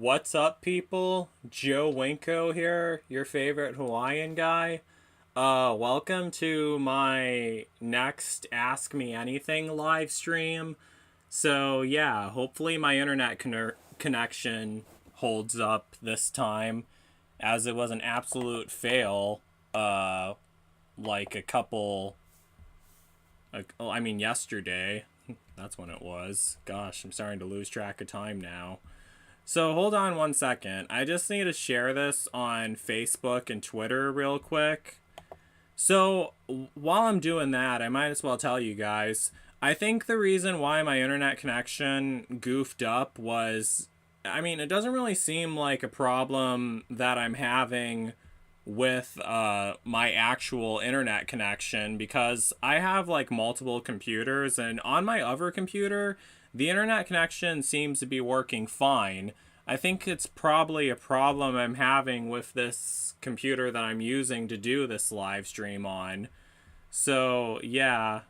What's up, people? Joe Winko here, your favorite Hawaiian guy. Welcome to my next Ask Me Anything live stream. So, yeah, hopefully my internet connection holds up this time, as it was an absolute fail, like a couple, yesterday. That's when it was. Gosh, I'm starting to lose track of time now. So hold on one second. I just need to share this on Facebook and Twitter real quick. So while I'm doing that, I might as well tell you guys. I think the reason why my internet connection goofed up was, it doesn't really seem like a problem that I'm having with my actual internet connection, because I have like multiple computers, and on my other computer the internet connection seems to be working fine. I think it's probably a problem I'm having with this computer that I'm using to do this live stream on. So yeah,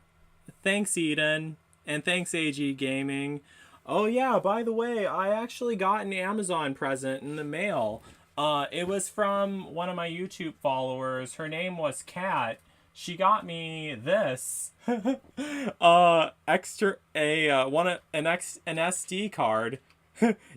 thanks Eden, and thanks AG Gaming. Oh yeah, by the way, I actually got an Amazon present in the mail. It was from one of my YouTube followers. Her name was Kat. She got me this extra an SD card.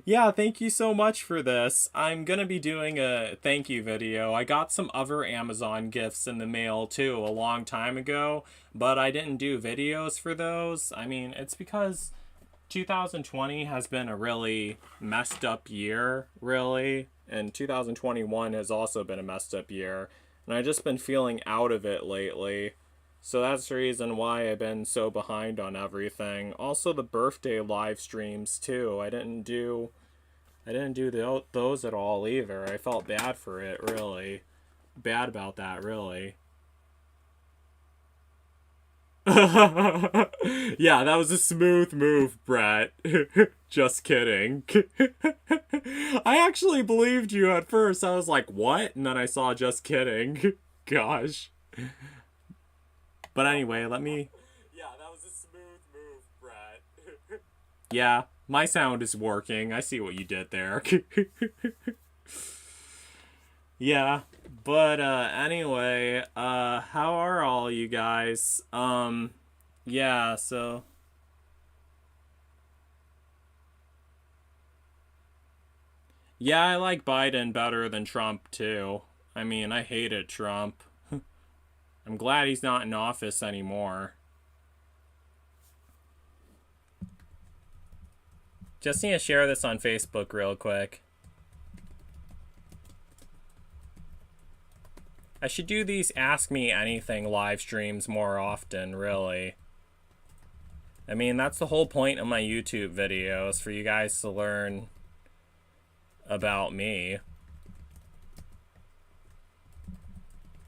Yeah, thank you so much for this. I'm gonna be doing a thank you video. I got some other Amazon gifts in the mail too a long time ago, but I didn't do videos for those. It's because 2020 has been a really messed up year, really, and 2021 has also been a messed up year, and I've just been feeling out of it lately. So that's the reason why I've been so behind on everything. Also the birthday live streams too. I didn't do those at all either. I felt bad for it, really. Bad about that, really. Yeah, that was a smooth move, Brett. Just kidding. I actually believed you at first. I was like, what? And then I saw just kidding. Gosh. But anyway, let me... Yeah, that was a smooth move, Brett. Yeah, my sound is working. I see what you did there. Yeah, but anyway, how are all you guys? Yeah, so... Yeah, I like Biden better than Trump, too. I hated Trump. I'm glad he's not in office anymore. Just need to share this on Facebook real quick. I should do these Ask Me Anything live streams more often, really. That's the whole point of my YouTube videos, for you guys to learn about me.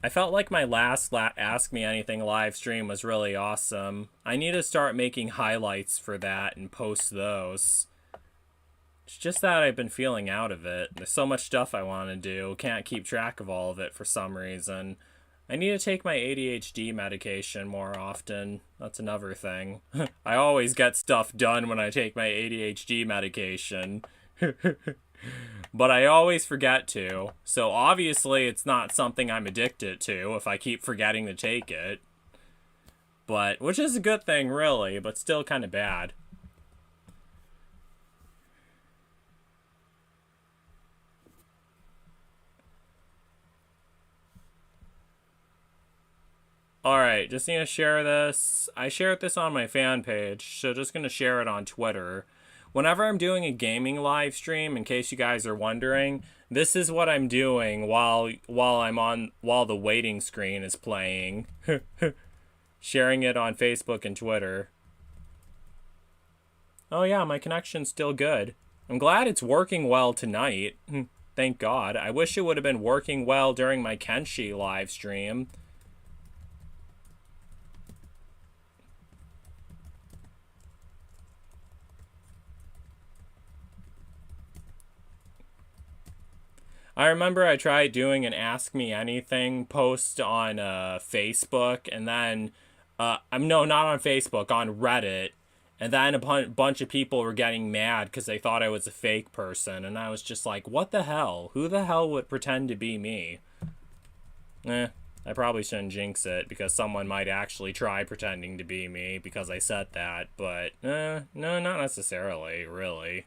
I felt like my last Ask Me Anything live stream was really awesome. I need to start making highlights for that and post those. It's just that I've been feeling out of it. There's so much stuff I want to do. Can't keep track of all of it for some reason. I need to take my ADHD medication more often. That's another thing. I always get stuff done when I take my ADHD medication. But I always forget to. So obviously it's not something I'm addicted to if I keep forgetting to take it. But, which is a good thing really, but still kind of bad. Alright, just need to share this. I shared this on my fan page, so just gonna share it on Twitter. Whenever I'm doing a gaming live stream, in case you guys are wondering, this is what I'm doing while the waiting screen is playing. Sharing it on Facebook and Twitter. Oh yeah, my connection's still good. I'm glad it's working well tonight. Thank God. I wish it would have been working well during my Kenshi live stream. I remember I tried doing an Ask Me Anything post on Facebook, and then, no, not on Facebook, on Reddit, And then a bunch of people were getting mad because they thought I was a fake person. And I was just like, what the hell? Who the hell would pretend to be me? I probably shouldn't jinx it because someone might actually try pretending to be me because I said that. But, no, not necessarily, really.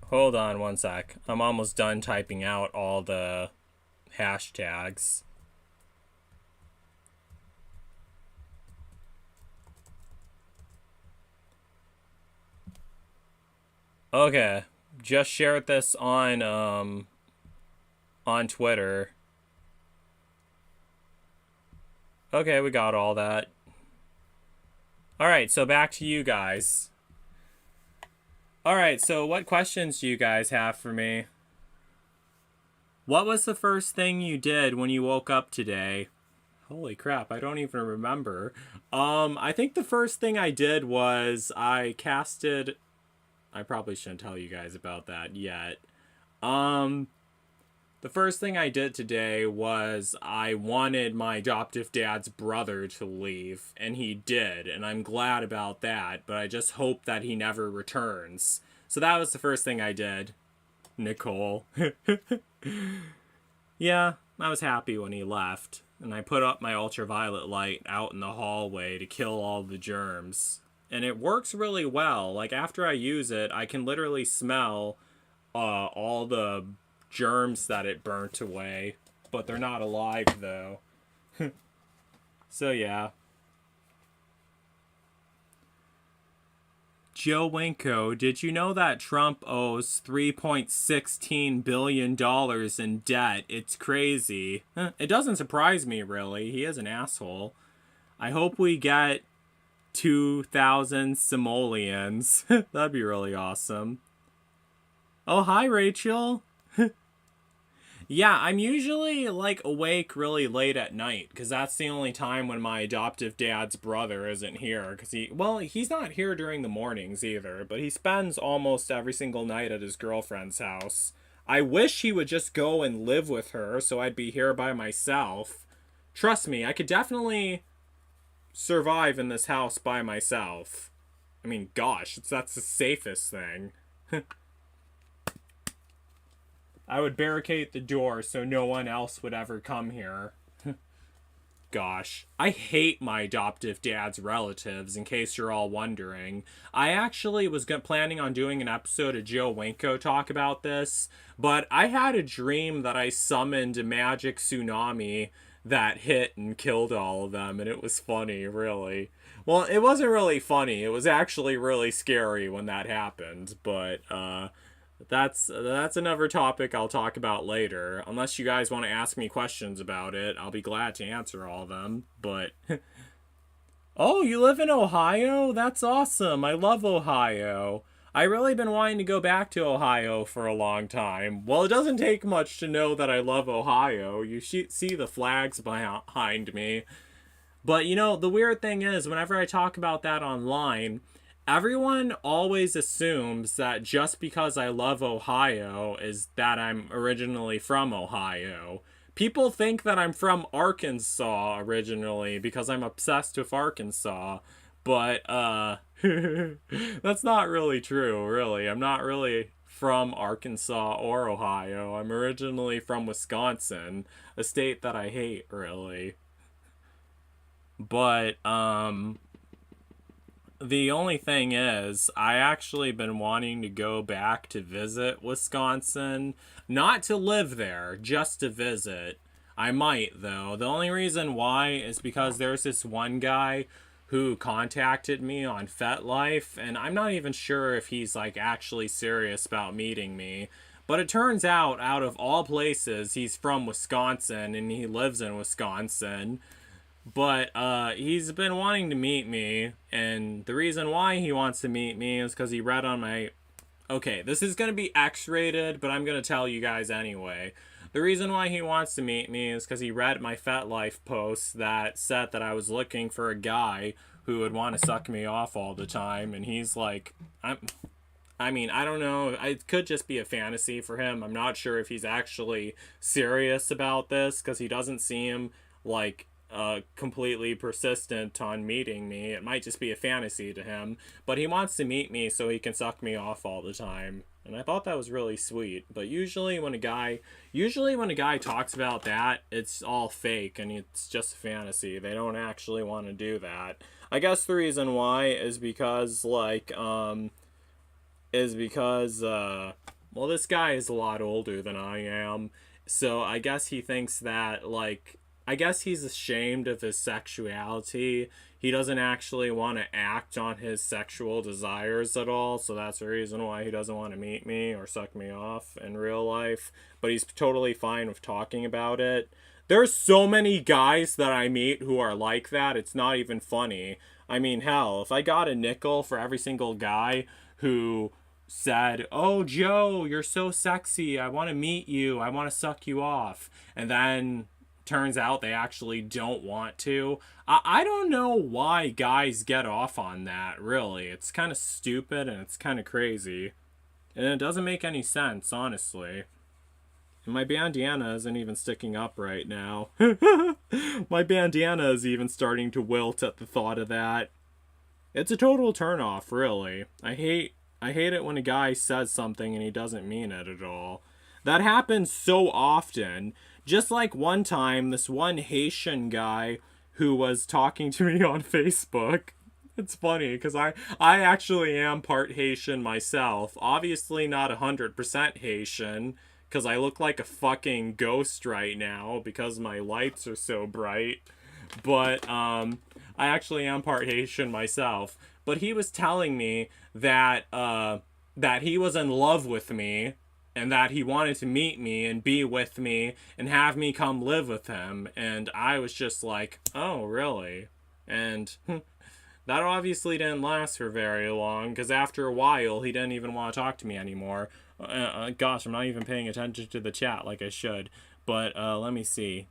Hold on one sec. I'm almost done typing out all the hashtags. Okay, just shared this on Twitter. Okay, we got all that. Alright, so back to you guys. Alright, so what questions do you guys have for me? What was the first thing you did when you woke up today? Holy crap, I don't even remember. I think the first thing I did was I casted... I probably shouldn't tell you guys about that yet. The first thing I did today was I wanted my adoptive dad's brother to leave, and he did, and I'm glad about that, but I just hope that he never returns. So that was the first thing I did. Nicole. Yeah, I was happy when he left, and I put up my ultraviolet light out in the hallway to kill all the germs. And it works really well. Like, after I use it, I can literally smell all the germs that it burnt away. But they're not alive, though. So, yeah. Joe Winko, did you know that Trump owes $3.16 billion in debt? It's crazy. It doesn't surprise me, really. He is an asshole. I hope we get 2,000 simoleons. That'd be really awesome. Oh, hi, Rachel. Yeah, I'm usually, like, awake really late at night, because that's the only time when my adoptive dad's brother isn't here, because he's not here during the mornings either, but he spends almost every single night at his girlfriend's house. I wish he would just go and live with her, so I'd be here by myself. Trust me, I could definitely survive in this house by myself. I mean, gosh, that's the safest thing. I would barricade the door so no one else would ever come here. Gosh, I hate my adoptive dad's relatives, in case you're all wondering. I actually was planning on doing an episode of Joe Winko talk about this, but I had a dream that I summoned a magic tsunami that hit and killed all of them, and it was funny, really. Well, it wasn't really funny. It was actually really scary when that happened, but that's another topic I'll talk about later. Unless you guys want to ask me questions about it, I'll be glad to answer all of them. But oh, you live in Ohio? That's awesome. I love Ohio. I really been wanting to go back to Ohio for a long time. Well, it doesn't take much to know that I love Ohio. You see the flags behind me. But, you know, the weird thing is, whenever I talk about that online, everyone always assumes that just because I love Ohio is that I'm originally from Ohio. People think that I'm from Arkansas originally because I'm obsessed with Arkansas. But, that's not really true, really. I'm not really from Arkansas or Ohio. I'm originally from Wisconsin, a state that I hate, really. But, the only thing is, I actually been wanting to go back to visit Wisconsin. Not to live there, just to visit. I might, though. The only reason why is because there's this one guy who contacted me on FetLife, and I'm not even sure if he's, like, actually serious about meeting me. But it turns out of all places, he's from Wisconsin, and he lives in Wisconsin. But he's been wanting to meet me, and the reason why he wants to meet me is because he read on my... Okay, this is going to be X-rated, but I'm going to tell you guys anyway. The reason why he wants to meet me is because he read my FetLife post that said that I was looking for a guy who would want to suck me off all the time, and he's like... I mean, I don't know. It could just be a fantasy for him. I'm not sure if he's actually serious about this because he doesn't seem like completely persistent on meeting me. It might just be a fantasy to him, but he wants to meet me so he can suck me off all the time. And I thought that was really sweet. But usually when a guy talks about that, it's all fake and it's just a fantasy. They don't actually want to do that. I guess the reason why is because well, this guy is a lot older than I am, so I guess he thinks that, like, I guess he's ashamed of his sexuality. He doesn't actually want to act on his sexual desires at all, so that's the reason why he doesn't want to meet me or suck me off in real life, but he's totally fine with talking about it. There's so many guys that I meet who are like that, it's not even funny. I mean, hell, if I got a nickel for every single guy who said, "Oh, Joe, you're so sexy. I want to meet you. I want to suck you off." And then turns out they actually don't want to. I don't know why guys get off on that, really. It's kind of stupid and it's kind of crazy. And it doesn't make any sense, honestly. And my bandana isn't even sticking up right now. My bandana is even starting to wilt at the thought of that. It's a total turnoff, really. I hate it when a guy says something and he doesn't mean it at all. That happens so often. Just like one time, this one Haitian guy who was talking to me on Facebook. It's funny because I actually am part Haitian myself. Obviously not 100% Haitian because I look like a fucking ghost right now because my lights are so bright. But I actually am part Haitian myself. But he was telling me that that he was in love with me and that he wanted to meet me and be with me and have me come live with him. And I was just like, oh, really? And that obviously didn't last for very long because after a while he didn't even want to talk to me anymore. Gosh, I'm not even paying attention to the chat like I should. But let me see.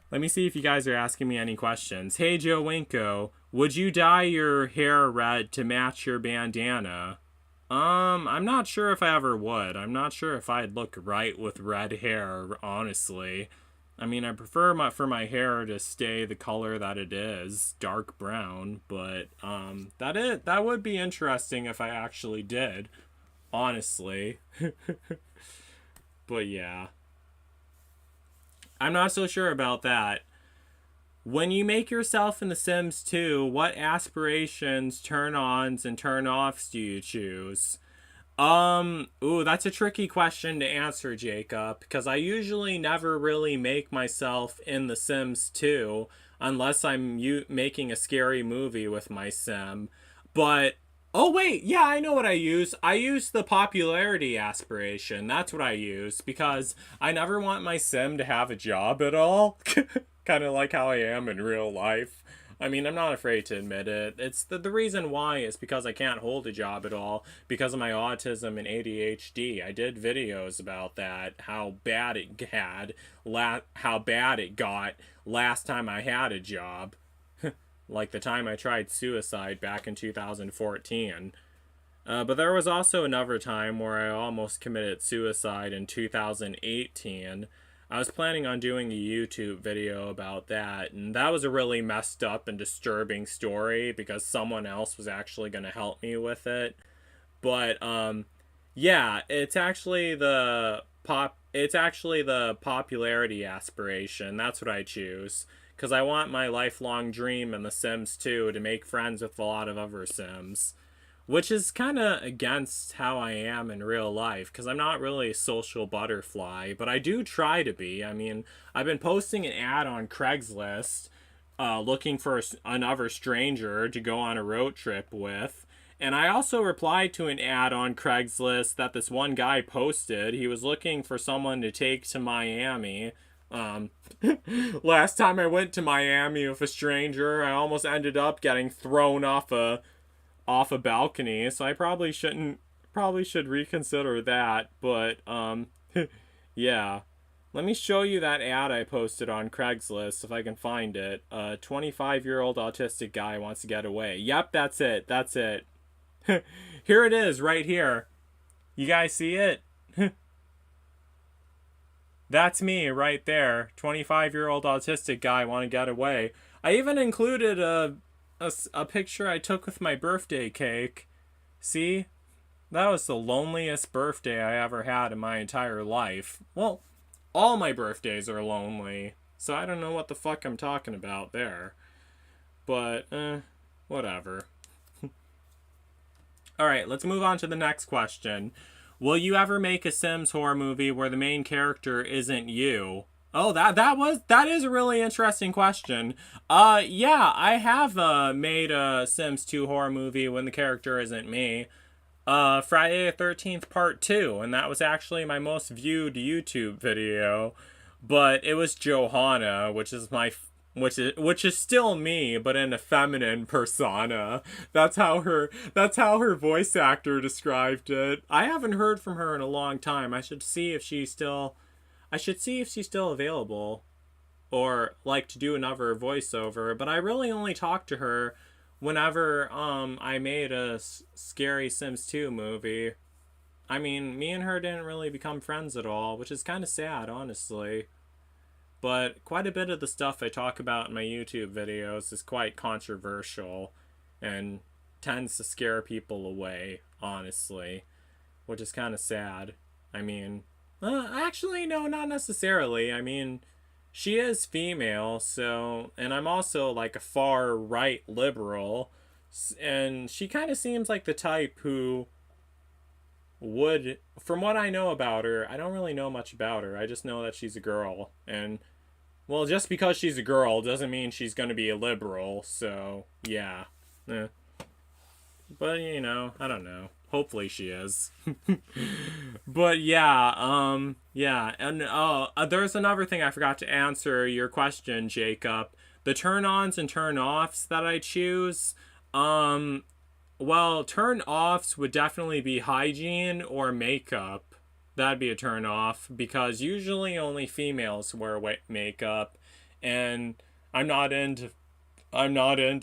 Let me see if you guys are asking me any questions. Hey, Joe Winko, would you dye your hair red to match your bandana? I'm not sure if I ever would. I'm not sure if I'd look right with red hair, honestly. I mean, I prefer for my hair to stay the color that it is, dark brown, but that would be interesting if I actually did, honestly. But yeah. I'm not so sure about that. When you make yourself in The Sims 2, what aspirations, turn-ons, and turn-offs do you choose? Ooh, that's a tricky question to answer, Jacob, because I usually never really make myself in The Sims 2 unless I'm making a scary movie with my sim. But, oh wait, yeah, I know what I use. I use the popularity aspiration. That's what I use, because I never want my sim to have a job at all. Kind of like how I am in real life. I mean, I'm not afraid to admit it. It's the reason why is because I can't hold a job at all because of my autism and ADHD. I did videos about that, how bad it got last time I had a job. Like the time I tried suicide back in 2014. But there was also another time where I almost committed suicide in 2018. I was planning on doing a YouTube video about that, and that was a really messed up and disturbing story because someone else was actually going to help me with it. But yeah, it's actually the popularity aspiration. That's what I choose because I want my lifelong dream in The Sims 2 to make friends with a lot of other Sims. Which is kind of against how I am in real life, because I'm not really a social butterfly, but I do try to be. I mean, I've been posting an ad on Craigslist looking for another stranger to go on a road trip with. And I also replied to an ad on Craigslist that this one guy posted. He was looking for someone to take to Miami. Last time I went to Miami with a stranger, I almost ended up getting thrown off a balcony, so I probably should reconsider that, but yeah. Let me show you that ad I posted on Craigslist if I can find it. A 25-year-old autistic guy wants to get away. Yep, that's it. Here it is, right here. You guys see it? That's me right there. 25-year-old autistic guy want to get away. I even included a picture I took with my birthday cake. See? That was the loneliest birthday I ever had in my entire life. Well, all my birthdays are lonely. So I don't know what the fuck I'm talking about there. But, whatever. Alright, let's move on to the next question. Will you ever make a Sims horror movie where the main character isn't you? Oh, that is a really interesting question. Yeah, I have made a Sims 2 horror movie when the character isn't me. Friday the 13th Part 2, and that was actually my most viewed YouTube video. But it was Johanna, which is still me, but in a feminine persona. That's how her voice actor described it. I haven't heard from her in a long time. I should see if she's still available, or like to do another voiceover. But I really only talked to her whenever I made a scary Sims 2 movie. I mean, me and her didn't really become friends at all, which is kind of sad, honestly. But quite a bit of the stuff I talk about in my YouTube videos is quite controversial and tends to scare people away, honestly, which is kind of sad. I mean, actually, no, not necessarily. I mean, she is female, so, and I'm also like a far right liberal, and she kind of seems like the type who would, from what I know about her, I don't really know much about her. I just know that she's a girl, and well, just because she's a girl doesn't mean she's going to be a liberal, so yeah. But, you know, I don't know. Hopefully she is. But yeah, yeah. And there's another thing I forgot to answer your question, Jacob. The turn-ons and turn-offs that I choose, well, turn-offs would definitely be hygiene or makeup. That'd be a turn-off, because usually only females wear makeup, and I'm not into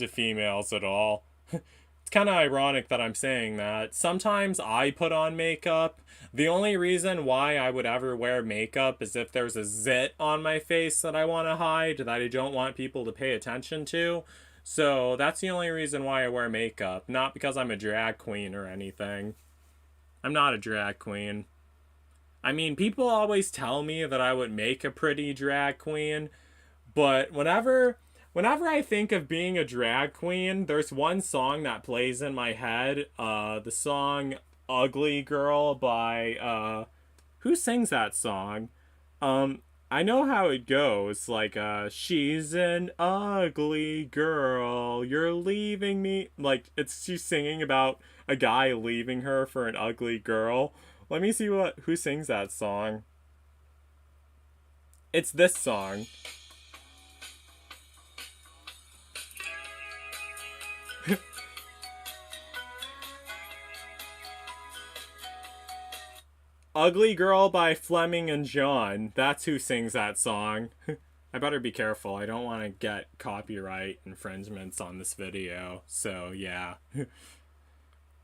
females at all. It's kind of ironic that I'm saying that. Sometimes I put on makeup. The only reason why I would ever wear makeup is if there's a zit on my face that I want to hide, that I don't want people to pay attention to. So that's the only reason why I wear makeup, not because I'm a drag queen or anything. I'm not a drag queen. I mean, people always tell me that I would make a pretty drag queen, but whenever I think of being a drag queen, there's one song that plays in my head, the song Ugly Girl by, who sings that song? I know how it goes, like, she's an ugly girl, you're leaving me, like, she's singing about a guy leaving her for an ugly girl. Let me see who sings that song. It's this song. Ugly Girl by Fleming and John. That's who sings that song. I better be careful. I don't want to get copyright infringements on this video. So, yeah.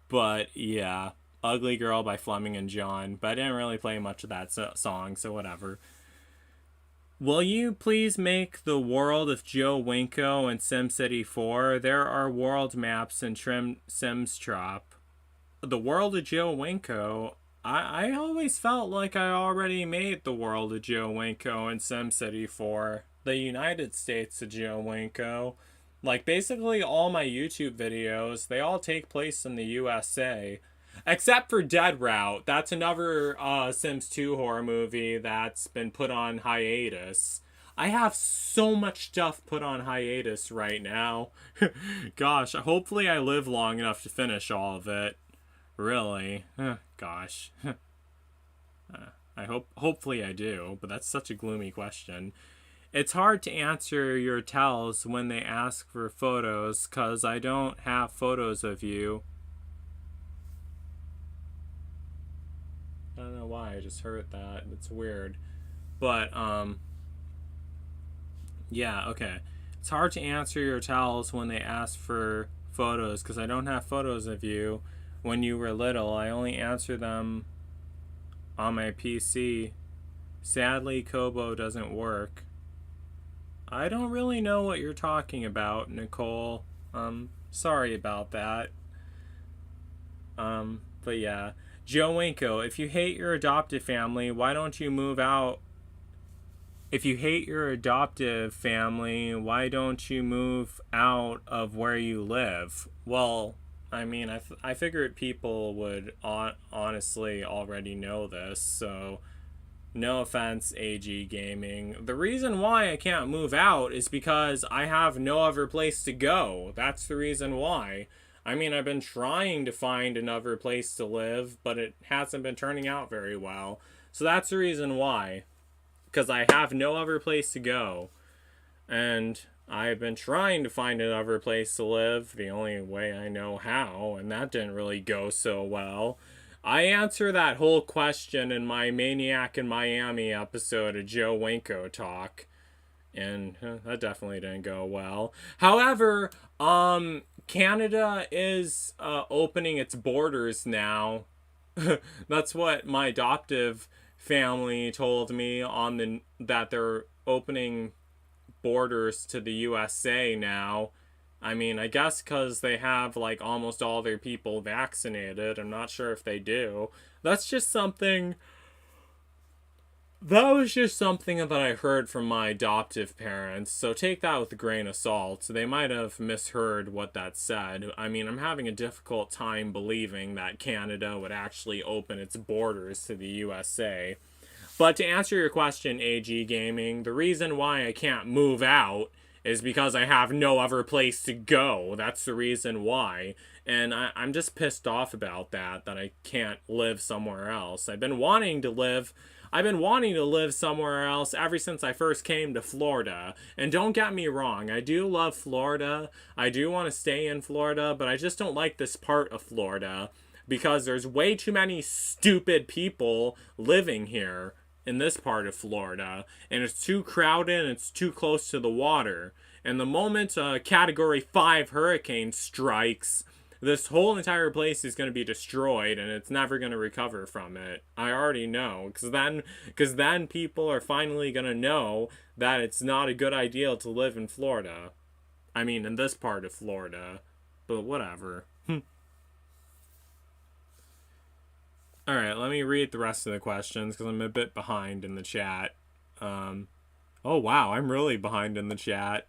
But, yeah. Ugly Girl by Fleming and John. But I didn't really play much of that song, so whatever. Will you please make the world of Joe Winko in SimCity 4? There are world maps in Sims Trop. The world of Joe Winko? I always felt like I already made the world of Joe Winko in SimCity 4. The United States of Joe Winko. Like, basically all my YouTube videos, they all take place in the USA. Except for Dead Route. That's another Sims 2 horror movie that's been put on hiatus. I have so much stuff put on hiatus right now. Gosh, hopefully I live long enough to finish all of it. Really? Gosh. Hopefully I do, but that's such a gloomy question. It's hard to answer your tells when they ask for photos, 'cause I don't have photos of you. I don't know why, I just heard that. It's weird. But, yeah, okay. It's hard to answer your tells when they ask for photos, because I don't have photos of you. when you were little. I only answer them on my PC. Sadly, Kobo doesn't work. I don't really know what you're talking about, Nicole. Sorry about that. But yeah. Joe Winko, if you hate your adoptive family, why don't you move out? If you hate your adoptive family, why don't you move out of where you live? Well, I mean, I figured people would honestly already know this, so no offense, AG Gaming. The reason why I can't move out is because I have no other place to go. That's the reason why. I mean, I've been trying to find another place to live, but it hasn't been turning out very well. So that's the reason why. Because I have no other place to go. And I've been trying to find another place to live the only way I know how, and that didn't really go so well. I answer that whole question in my Maniac in Miami episode of Joe Winko Talk. And that definitely didn't go well. However, Canada is opening its borders now. That's what my adoptive family told me that they're opening borders to the USA now. I mean, I guess because they have like almost all their people vaccinated. I'm not sure if they do. That's just something. That was just something that I heard from my adoptive parents, so take that with a grain of salt. They might have misheard what that said. I mean, I'm having a difficult time believing that Canada would actually open its borders to the USA. But to answer your question, AG Gaming, the reason why I can't move out is because I have no other place to go. That's the reason why. And I'm just pissed off about that I can't live somewhere else. I've been wanting to live somewhere else ever since I first came to Florida. And don't get me wrong, I do love Florida. I do want to stay in Florida, but I just don't like this part of Florida because there's way too many stupid people living here in this part of Florida, and it's too crowded and it's too close to the water. And the moment a Category 5 hurricane strikes, this whole entire place is going to be destroyed and it's never going to recover from it. I already know, because then people are finally going to know that it's not a good idea to live in Florida. I mean, in this part of Florida. But whatever. Alright, let me read the rest of the questions because I'm a bit behind in the chat. Oh wow, I'm really behind in the chat.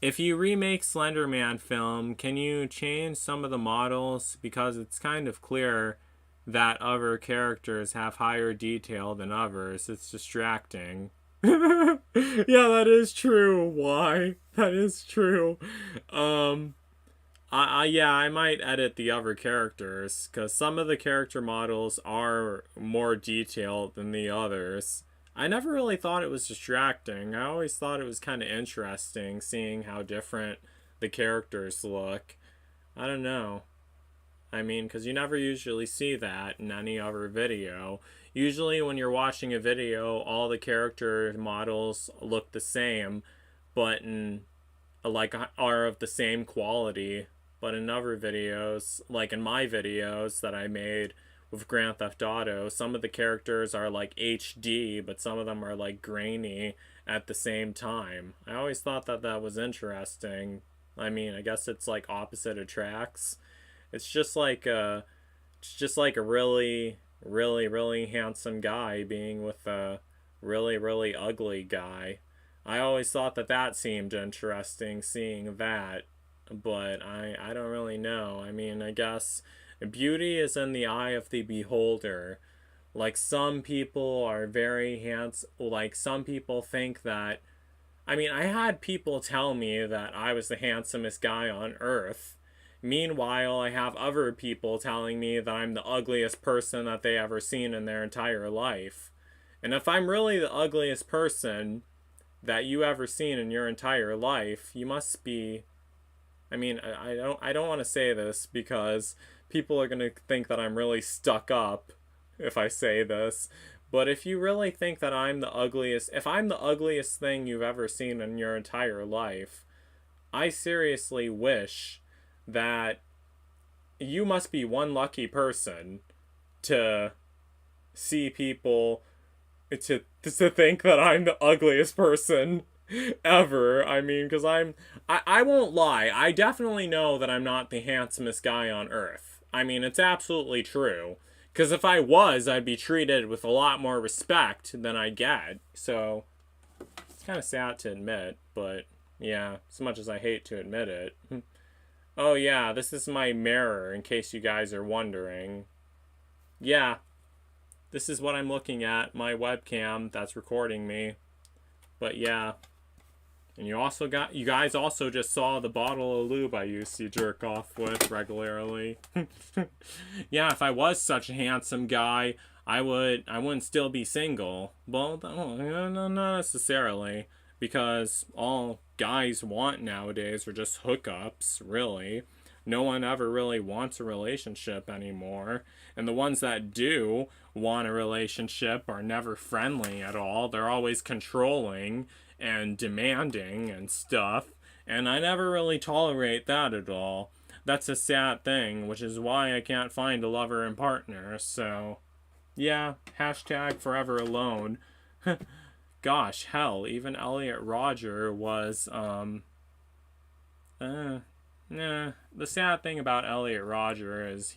If you remake Slender Man film, can you change some of the models? Because it's kind of clear that other characters have higher detail than others. It's distracting. Yeah, that is true. Why? That is true. Yeah, I might edit the other characters, because some of the character models are more detailed than the others. I never really thought it was distracting. I always thought it was kind of interesting seeing how different the characters look. I don't know. I mean, because you never usually see that in any other video. Usually when you're watching a video, all the character models look the same, but are of the same quality. But in other videos, like in my videos that I made with Grand Theft Auto, some of the characters are like HD, but some of them are like grainy at the same time. I always thought that was interesting. I mean, I guess it's like opposite attracts. It's just like a really, really, really handsome guy being with a really, really ugly guy. I always thought that seemed interesting, seeing that. But I don't really know. I mean, I guess beauty is in the eye of the beholder. Like, some people are very handsome. Like, some people think that... I mean, I had people tell me that I was the handsomest guy on Earth. Meanwhile, I have other people telling me that I'm the ugliest person that they ever seen in their entire life. And if I'm really the ugliest person that you ever seen in your entire life, you must be... I mean, I don't want to say this because people are going to think that I'm really stuck up if I say this. But if you really think that if I'm the ugliest thing you've ever seen in your entire life, I seriously wish that you must be one lucky person to see people to think that I'm the ugliest person ever. I mean, because I won't lie. I definitely know that I'm not the handsomest guy on earth. I mean, it's absolutely true. Because if I was, I'd be treated with a lot more respect than I get. So, it's kind of sad to admit, but yeah, as much as I hate to admit it. Oh yeah, this is my mirror, in case you guys are wondering. Yeah, this is what I'm looking at, my webcam that's recording me. But yeah. And you guys also just saw the bottle of lube I used to jerk off with regularly. Yeah, if I was such a handsome guy, I wouldn't still be single. Well, no, not necessarily, because all guys want nowadays are just hookups, really. No one ever really wants a relationship anymore. And the ones that do want a relationship are never friendly at all. They're always controlling and demanding and stuff. And I never really tolerate that at all. That's a sad thing, which is why I can't find a lover and partner. So, yeah, hashtag forever alone. Gosh, hell, even Elliot Rodger was, nah. The sad thing about Elliot Rodger is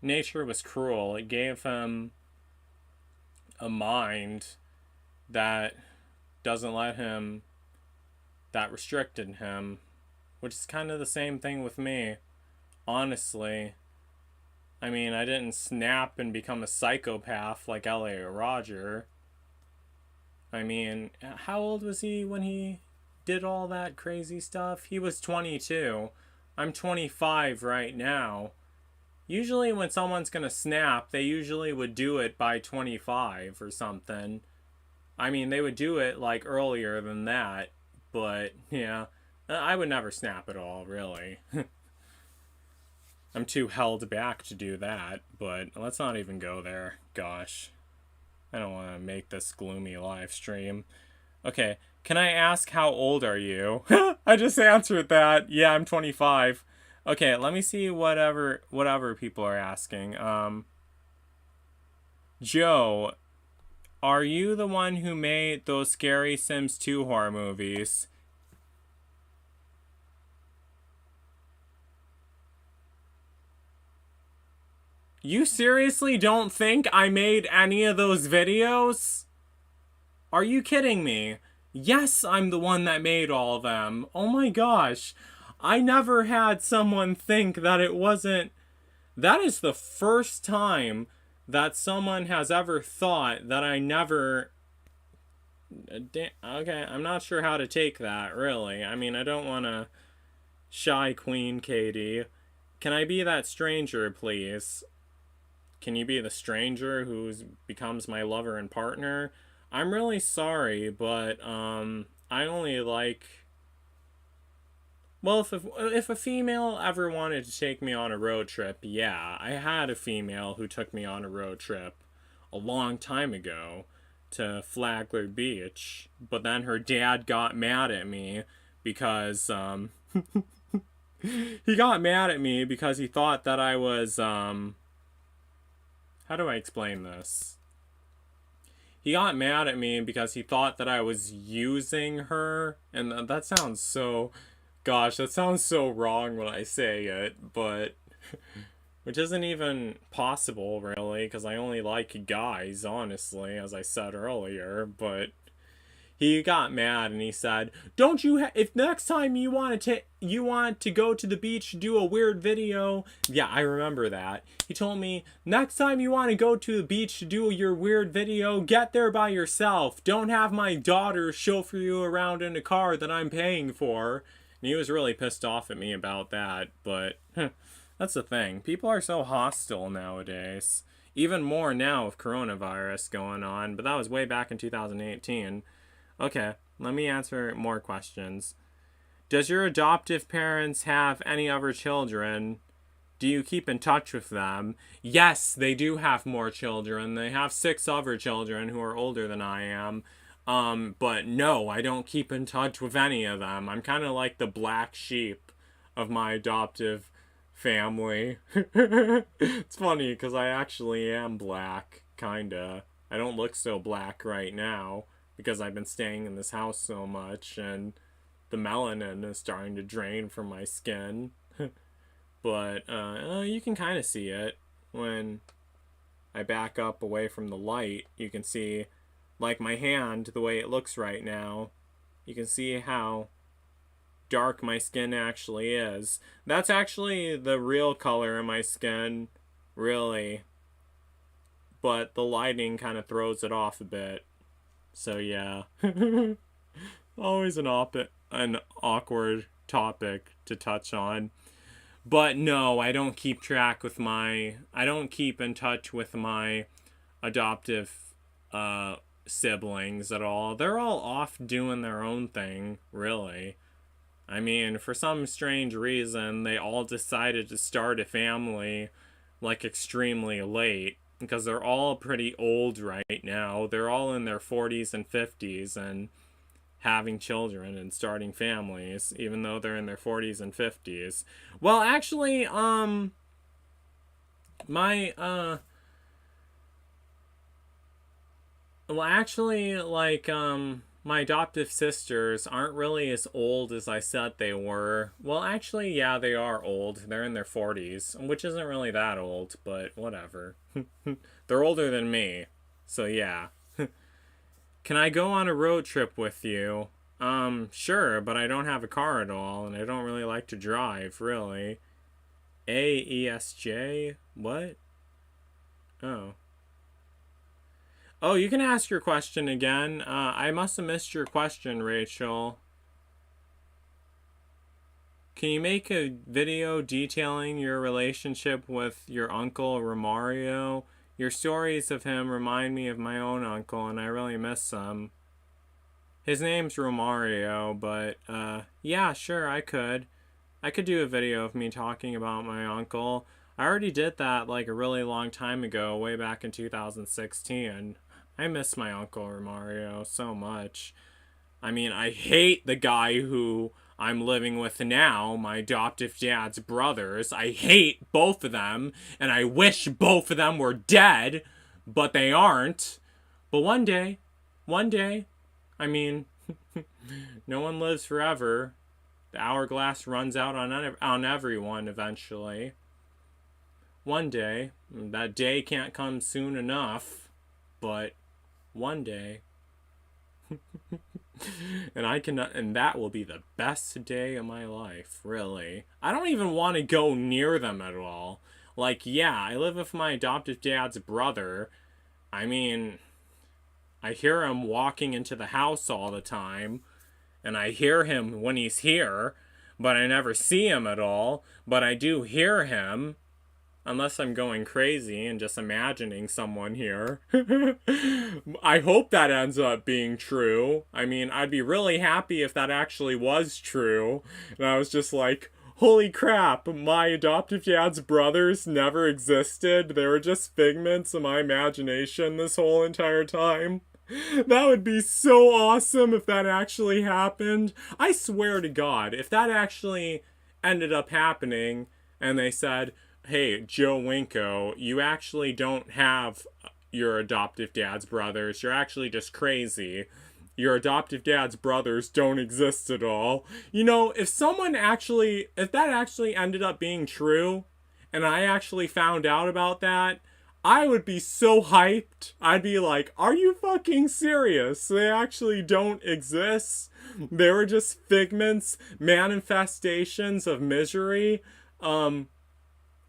nature was cruel. It gave him a mind that doesn't let him, that restricted him, which is kind of the same thing with me, honestly. I mean, I didn't snap and become a psychopath like Elliot Rodger. I mean, how old was he when he did all that crazy stuff? He was 22. I'm 25 right now. Usually when someone's gonna snap, they usually would do it by 25 or something. I mean, they would do it like earlier than that, but yeah, I would never snap at all, really. I'm too held back to do that, but let's not even go there. Gosh, I don't want to make this gloomy live stream. Okay, can I ask how old are you? I just answered that. Yeah, I'm 25. Okay, let me see whatever people are asking. Joe, are you the one who made those scary Sims 2 horror movies? You seriously don't think I made any of those videos? Are you kidding me? Yes, I'm the one that made all of them. Oh my gosh. I never had someone think that it wasn't... That is the first time that someone has ever thought that I never... Okay, I'm not sure how to take that, really. I mean, I don't want to shy Queen Katie. Can I be that stranger, please? Can you be the stranger who becomes my lover and partner? I'm really sorry, but I only like... Well, if a female ever wanted to take me on a road trip, yeah, I had a female who took me on a road trip a long time ago to Flagler Beach, but then her dad got mad at me because he got mad at me because he thought that I was how do I explain this? He got mad at me because he thought that I was using her, and that sounds so... Gosh, that sounds so wrong when I say it, but... Which isn't even possible, really, because I only like guys, honestly, as I said earlier, but... He got mad and he said, "Don't you if next time you want to go to the beach to do a weird video..." Yeah, I remember that. He told me, "Next time you want to go to the beach to do your weird video, get there by yourself. Don't have my daughter chauffeur you around in a car that I'm paying for." And he was really pissed off at me about that, but that's the thing. People are so hostile nowadays. Even more now with coronavirus going on, but that was way back in 2018. Okay, let me answer more questions. Does your adoptive parents have any other children? Do you keep in touch with them? Yes, they do have more children. They have 6 other children who are older than I am. But no, I don't keep in touch with any of them. I'm kind of like the black sheep of my adoptive family. It's funny because I actually am black, kinda. I don't look so black right now because I've been staying in this house so much and the melanin is starting to drain from my skin. But you can kind of see it when I back up away from the light. You can see, like my hand, the way it looks right now. You can see how dark my skin actually is. That's actually the real color of my skin, really. But the lighting kind of throws it off a bit. So yeah. Always an awkward topic to touch on. But no, I don't keep in touch with my adoptive siblings at all. They're all off doing their own thing, really. I mean, for some strange reason, they all decided to start a family like extremely late because they're all pretty old right now. They're all in their 40s and 50s and having children and starting families, even though they're in their 40s and 50s. Well, actually, my, my adoptive sisters aren't really as old as I said they were. Well, actually, yeah, they are old. They're in their 40s, which isn't really that old, but whatever. They're older than me, so yeah. Can I go on a road trip with you? Sure, but I don't have a car at all, and I don't really like to drive, really. AESJ? What? Oh. Oh, you can ask your question again. I must have missed your question, Rachel. Can you make a video detailing your relationship with your uncle, Romario? Your stories of him remind me of my own uncle, and I really miss him. His name's Romario, but, yeah, sure, I could. I could do a video of me talking about my uncle. I already did that, like, a really long time ago, way back in 2016. I miss my uncle Romario so much. I mean, I hate the guy who I'm living with now, my adoptive dad's brothers. I hate both of them, and I wish both of them were dead, but they aren't. But one day, I mean, no one lives forever. The hourglass runs out on everyone eventually. One day, that day can't come soon enough, but one day. And that will be the best day of my life, really. I don't even want to go near them at all. Like, yeah, I live with my adoptive dad's brother. I mean, I hear him walking into the house all the time, and I hear him when he's here, but I never see him at all, but I do hear him. Unless I'm going crazy and just imagining someone here. I hope that ends up being true. I mean, I'd be really happy if that actually was true. And I was just like, holy crap, my adoptive dad's brothers never existed. They were just figments of my imagination this whole entire time. That would be so awesome if that actually happened. I swear to God, if that actually ended up happening and they said, hey, Joe Winko, you actually don't have your adoptive dad's brothers. You're actually just crazy. Your adoptive dad's brothers don't exist at all. You know, if that actually ended up being true, and I actually found out about that, I would be so hyped. I'd be like, are you fucking serious? They actually don't exist? They were just figments, manifestations of misery.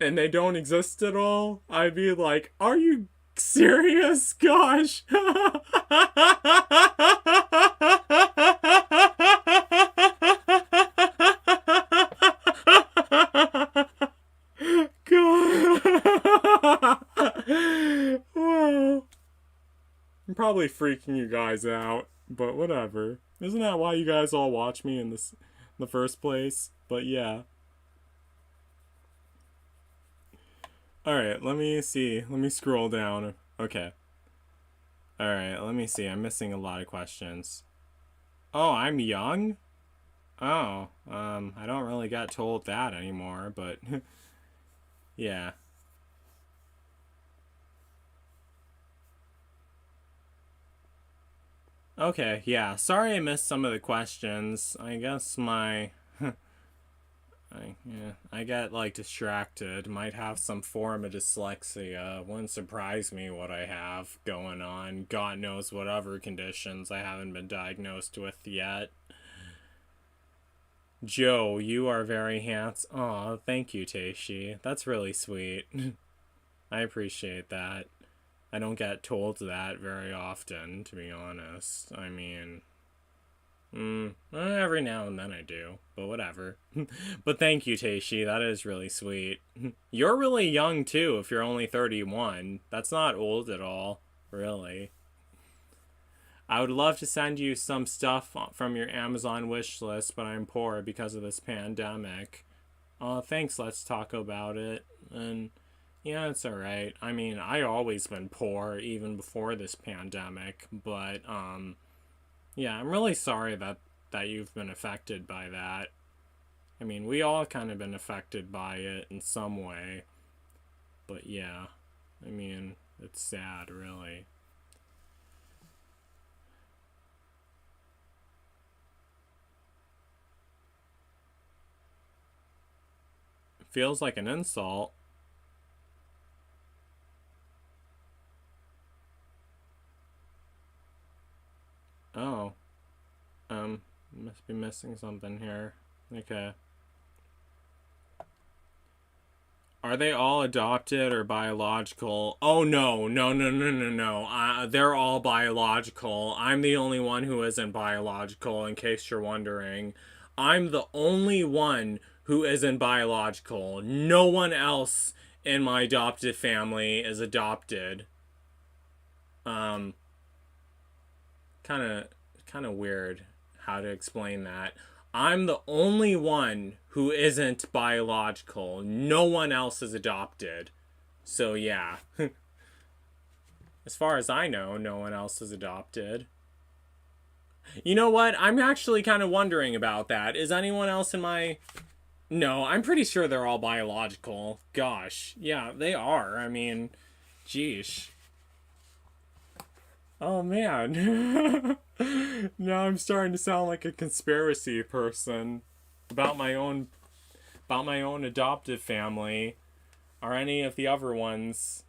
And they don't exist at all, I'd be like, are you serious? Gosh. God. Wow. I'm probably freaking you guys out, but whatever. Isn't that why you guys all watch me in the first place? But yeah. Alright, let me see. Let me scroll down. Okay. Alright, let me see. I'm missing a lot of questions. Oh, I'm young? Oh, I don't really get told that anymore, but Yeah. Okay, yeah. Sorry I missed some of the questions. I guess I get like distracted. Might have some form of dyslexia. Wouldn't surprise me what I have going on. God knows what other conditions I haven't been diagnosed with yet. Joe, you are very handsome. Aw, thank you, Teishi. That's really sweet. I appreciate that. I don't get told that very often, to be honest. I mean, every now and then I do, but whatever. But thank you, Teishi. That is really sweet. You're really young, too, if you're only 31. That's not old at all, really. I would love to send you some stuff from your Amazon wish list, but I'm poor because of this pandemic. Thanks, let's talk about it. And yeah, it's alright. I mean, I always been poor even before this pandemic, but yeah, I'm really sorry that you've been affected by that. I mean, we all kind of been affected by it in some way. But yeah, I mean, it's sad, really. It feels like an insult. Oh, must be missing something here. Okay. Are they all adopted or biological? Oh no, no, no, no, no, no. They're all biological. I'm the only one who isn't biological, in case you're wondering. I'm the only one who isn't biological. No one else in my adopted family is adopted. Um, kind of weird how to explain that. I'm the only one who isn't biological. No one else is adopted. So yeah. As far as I know, no one else is adopted. You know what? I'm actually kind of wondering about that. Is anyone else in my... No, I'm pretty sure they're all biological. Gosh. Yeah, they are. I mean, geesh. Oh man. Now I'm starting to sound like a conspiracy person about my own adoptive family. Are any of the other ones?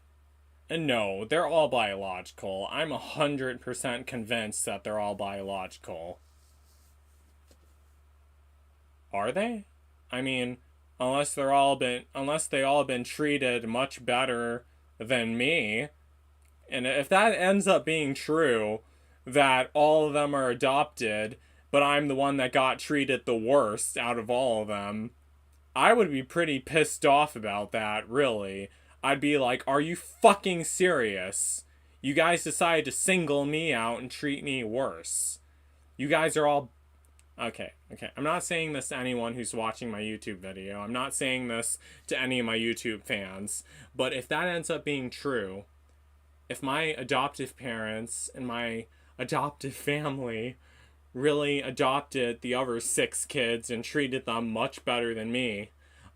And no, they're all biological. I'm 100% convinced that they're all biological. Are they? I mean, unless they all been treated much better than me. And if that ends up being true, that all of them are adopted, but I'm the one that got treated the worst out of all of them, I would be pretty pissed off about that, really. I'd be like, are you fucking serious? You guys decided to single me out and treat me worse. You guys are all... Okay. I'm not saying this to anyone who's watching my YouTube video. I'm not saying this to any of my YouTube fans. But if that ends up being true, if my adoptive parents and my adoptive family really adopted the other 6 kids and treated them much better than me,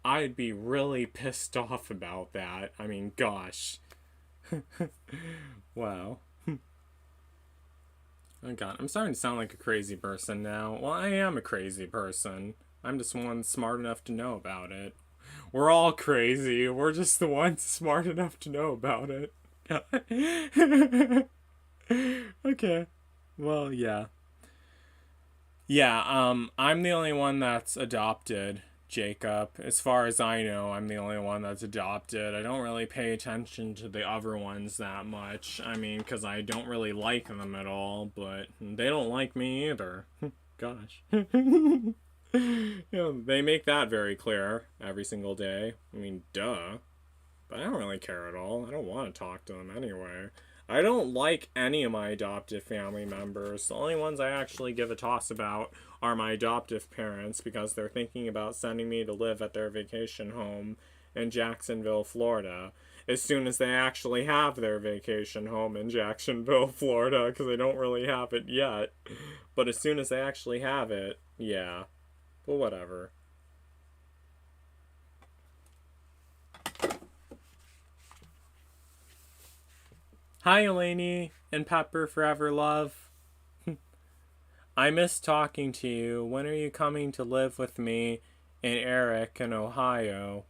I'd be really pissed off about that. I mean, gosh. Wow. Oh god, I'm starting to sound like a crazy person now. Well, I am a crazy person. I'm just one smart enough to know about it. We're all crazy. We're just the ones smart enough to know about it. Okay. Well, yeah. Yeah, I'm the only one that's adopted, Jacob. As far as I know, I'm the only one that's adopted. I don't really pay attention to the other ones that much. I mean, because I don't really like them at all, but they don't like me either. Gosh. You know, they make that very clear every single day. I mean, duh. But I don't really care at all. I don't want to talk to them anyway. I don't like any of my adoptive family members. The only ones I actually give a toss about are my adoptive parents because they're thinking about sending me to live at their vacation home in Jacksonville, Florida. As soon as they actually have their vacation home in Jacksonville, Florida, because they don't really have it yet. But as soon as they actually have it, yeah. Well, whatever. Hi, Elaney and Pepper Forever Love. I miss talking to you. When are you coming to live with me and Eric in Ohio?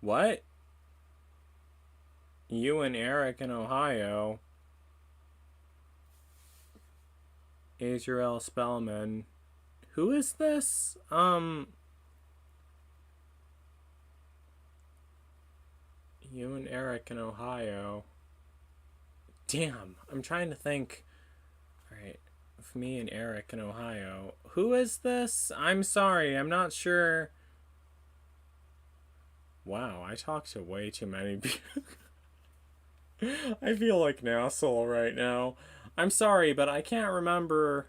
What? You and Eric in Ohio? Israel Spellman. Who is this? You and Eric in Ohio. Damn, I'm trying to think. Alright, with me and Eric in Ohio. Who is this? I'm sorry, I'm not sure. Wow, I talk to way too many people. I feel like an asshole right now. I'm sorry, but I can't remember.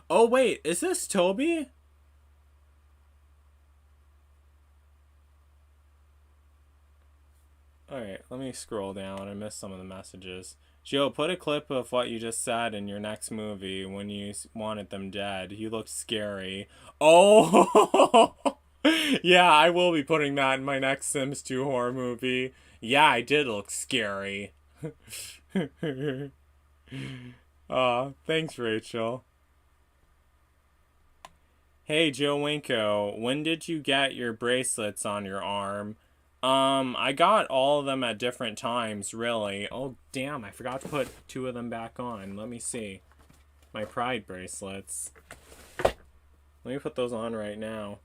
Oh, wait, is this Toby? Alright, let me scroll down. I missed some of the messages. Joe, put a clip of what you just said in your next movie when you wanted them dead. You looked scary. Oh! Yeah, I will be putting that in my next Sims 2 horror movie. Yeah, I did look scary. Thanks, Rachel. Hey, Joe Winko, when did you get your bracelets on your arm? I got all of them at different times, really. Oh, damn, I forgot to put 2 of them back on. Let me see. My pride bracelets. Let me put those on right now.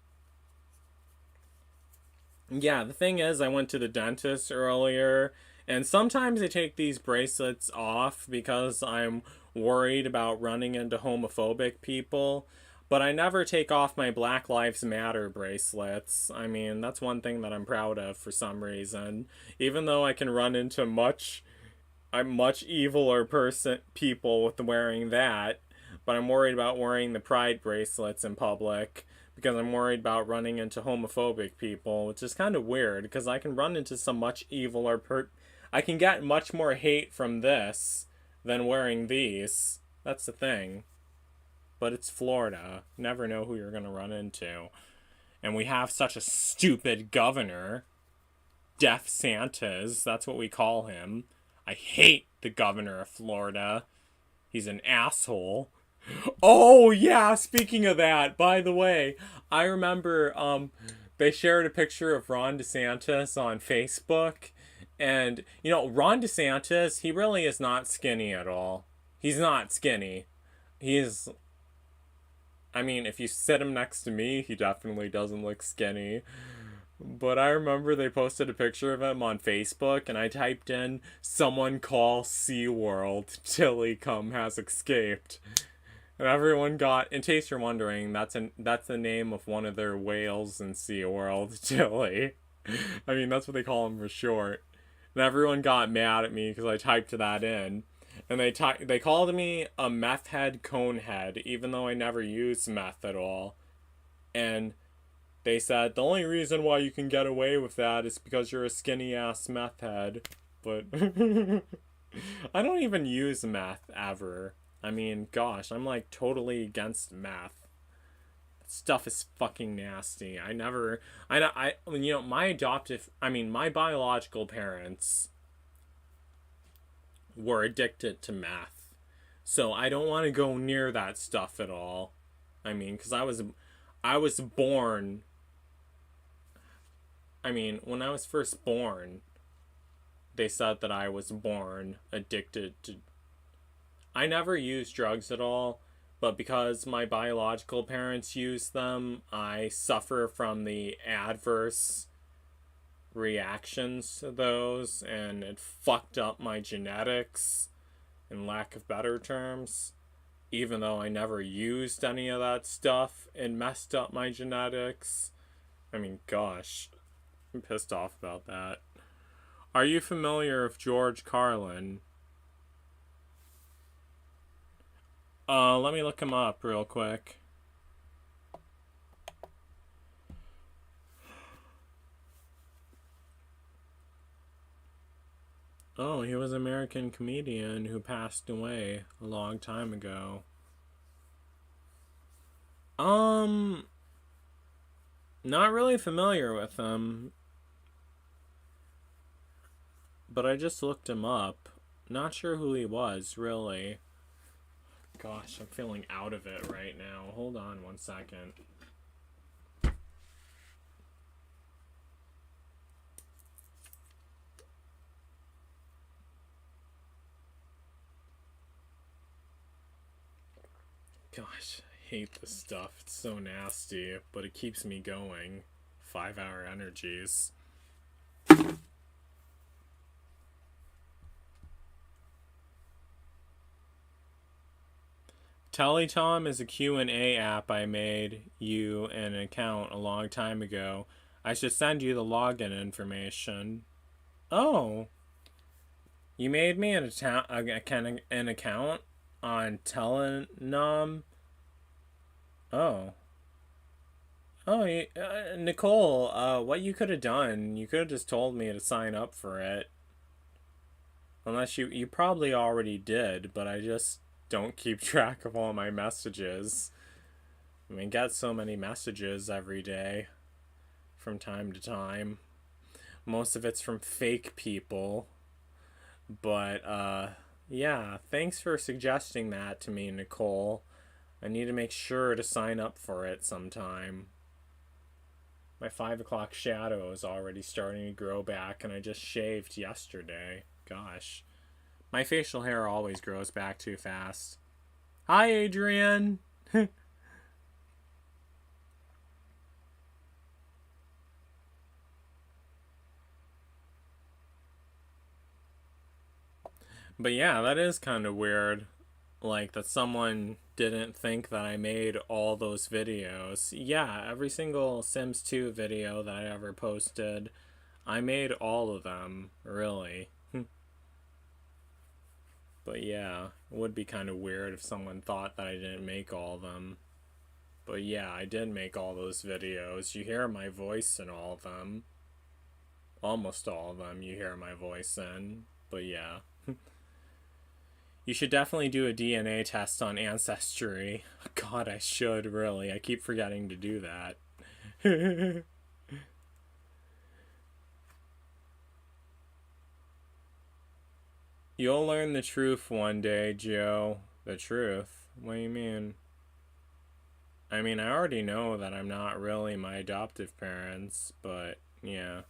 Yeah, the thing is, I went to the dentist earlier, and sometimes I take these bracelets off because I'm worried about running into homophobic people. But I never take off my Black Lives Matter bracelets. I mean, that's one thing that I'm proud of for some reason. Even though I can run into I'm much eviler people with wearing that, but I'm worried about wearing the pride bracelets in public because I'm worried about running into homophobic people, which is kind of weird because I can run into some much eviler I can get much more hate from this than wearing these. That's the thing. But it's Florida. Never know who you're going to run into. And we have such a stupid governor. Deaf Santas, that's what we call him. I hate the governor of Florida. He's an asshole. Oh, yeah, speaking of that, by the way, I remember they shared a picture of Ron DeSantis on Facebook. And, Ron DeSantis, he really is not skinny at all. He's not skinny. He's I mean, if you sit him next to me, he definitely doesn't look skinny. But I remember they posted a picture of him on Facebook, and I typed in, "Someone call SeaWorld, Tilly Cum has escaped." And everyone got, in case you're wondering, that's the name of one of their whales in SeaWorld, Tilly. I mean, that's what they call him for short. And everyone got mad at me because I typed that in. And they called me a meth head cone head, even though I never used meth at all. And they said the only reason why you can get away with that is because you're a skinny ass meth head. But I don't even use meth ever. I mean, gosh, I'm like totally against meth. Stuff is fucking nasty. My biological parents were addicted to meth. So I don't want to go near that stuff at all. I mean, because I was born. I mean, when I was first born, they said that I was born addicted to. I never used drugs at all, but because my biological parents used them, I suffer from the adverse reactions to those, and it fucked up my genetics, in lack of better terms. Even though I never used any of that stuff, it messed up my genetics. I mean, gosh, I'm pissed off about that. Are you familiar with George Carlin? Let me look him up real quick. Oh, he was an American comedian who passed away a long time ago. Not really familiar with him, but I just looked him up. Not sure who he was, really. Gosh, I'm feeling out of it right now. Hold on one second. Gosh, I hate this stuff. It's so nasty, but it keeps me going. 5-hour energies. Teletom is a Q&A app I made you an account a long time ago. I should send you the login information. Oh, you made me an account on Telenom? Oh. Oh, Nicole, what you could have done, you could have just told me to sign up for it. Unless you probably already did, but I just don't keep track of all my messages. I mean, get so many messages every day from time to time. Most of it's from fake people. But, yeah, thanks for suggesting that to me, Nicole. I need to make sure to sign up for it sometime. My 5 o'clock shadow is already starting to grow back, and I just shaved yesterday. Gosh. My facial hair always grows back too fast. Hi, Adrian! But yeah, that is kind of weird. Like, that someone didn't think that I made all those videos. Yeah, every single Sims 2 video that I ever posted, I made all of them, really. But yeah, it would be kind of weird if someone thought that I didn't make all of them. But yeah, I did make all those videos. You hear my voice in all of them. Almost all of them you hear my voice in. But yeah. You should definitely do a DNA test on Ancestry. God, I should, really. I keep forgetting to do that. You'll learn the truth one day, Joe. The truth? What do you mean? I mean, I already know that I'm not really my adoptive parents, but yeah.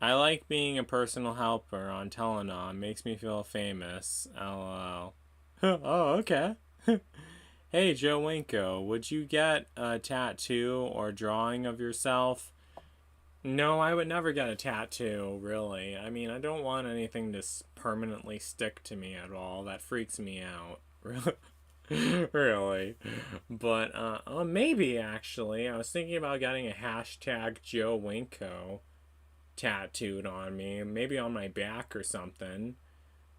I like being a personal helper on Telenom. Makes me feel famous. LOL. Oh, okay. Hey, Joe Winko, would you get a tattoo or drawing of yourself? No, I would never get a tattoo, really. I mean, I don't want anything to permanently stick to me at all. That freaks me out. Really. But, maybe, actually. I was thinking about getting a hashtag Joe Winko tattooed on me. Maybe on my back or something.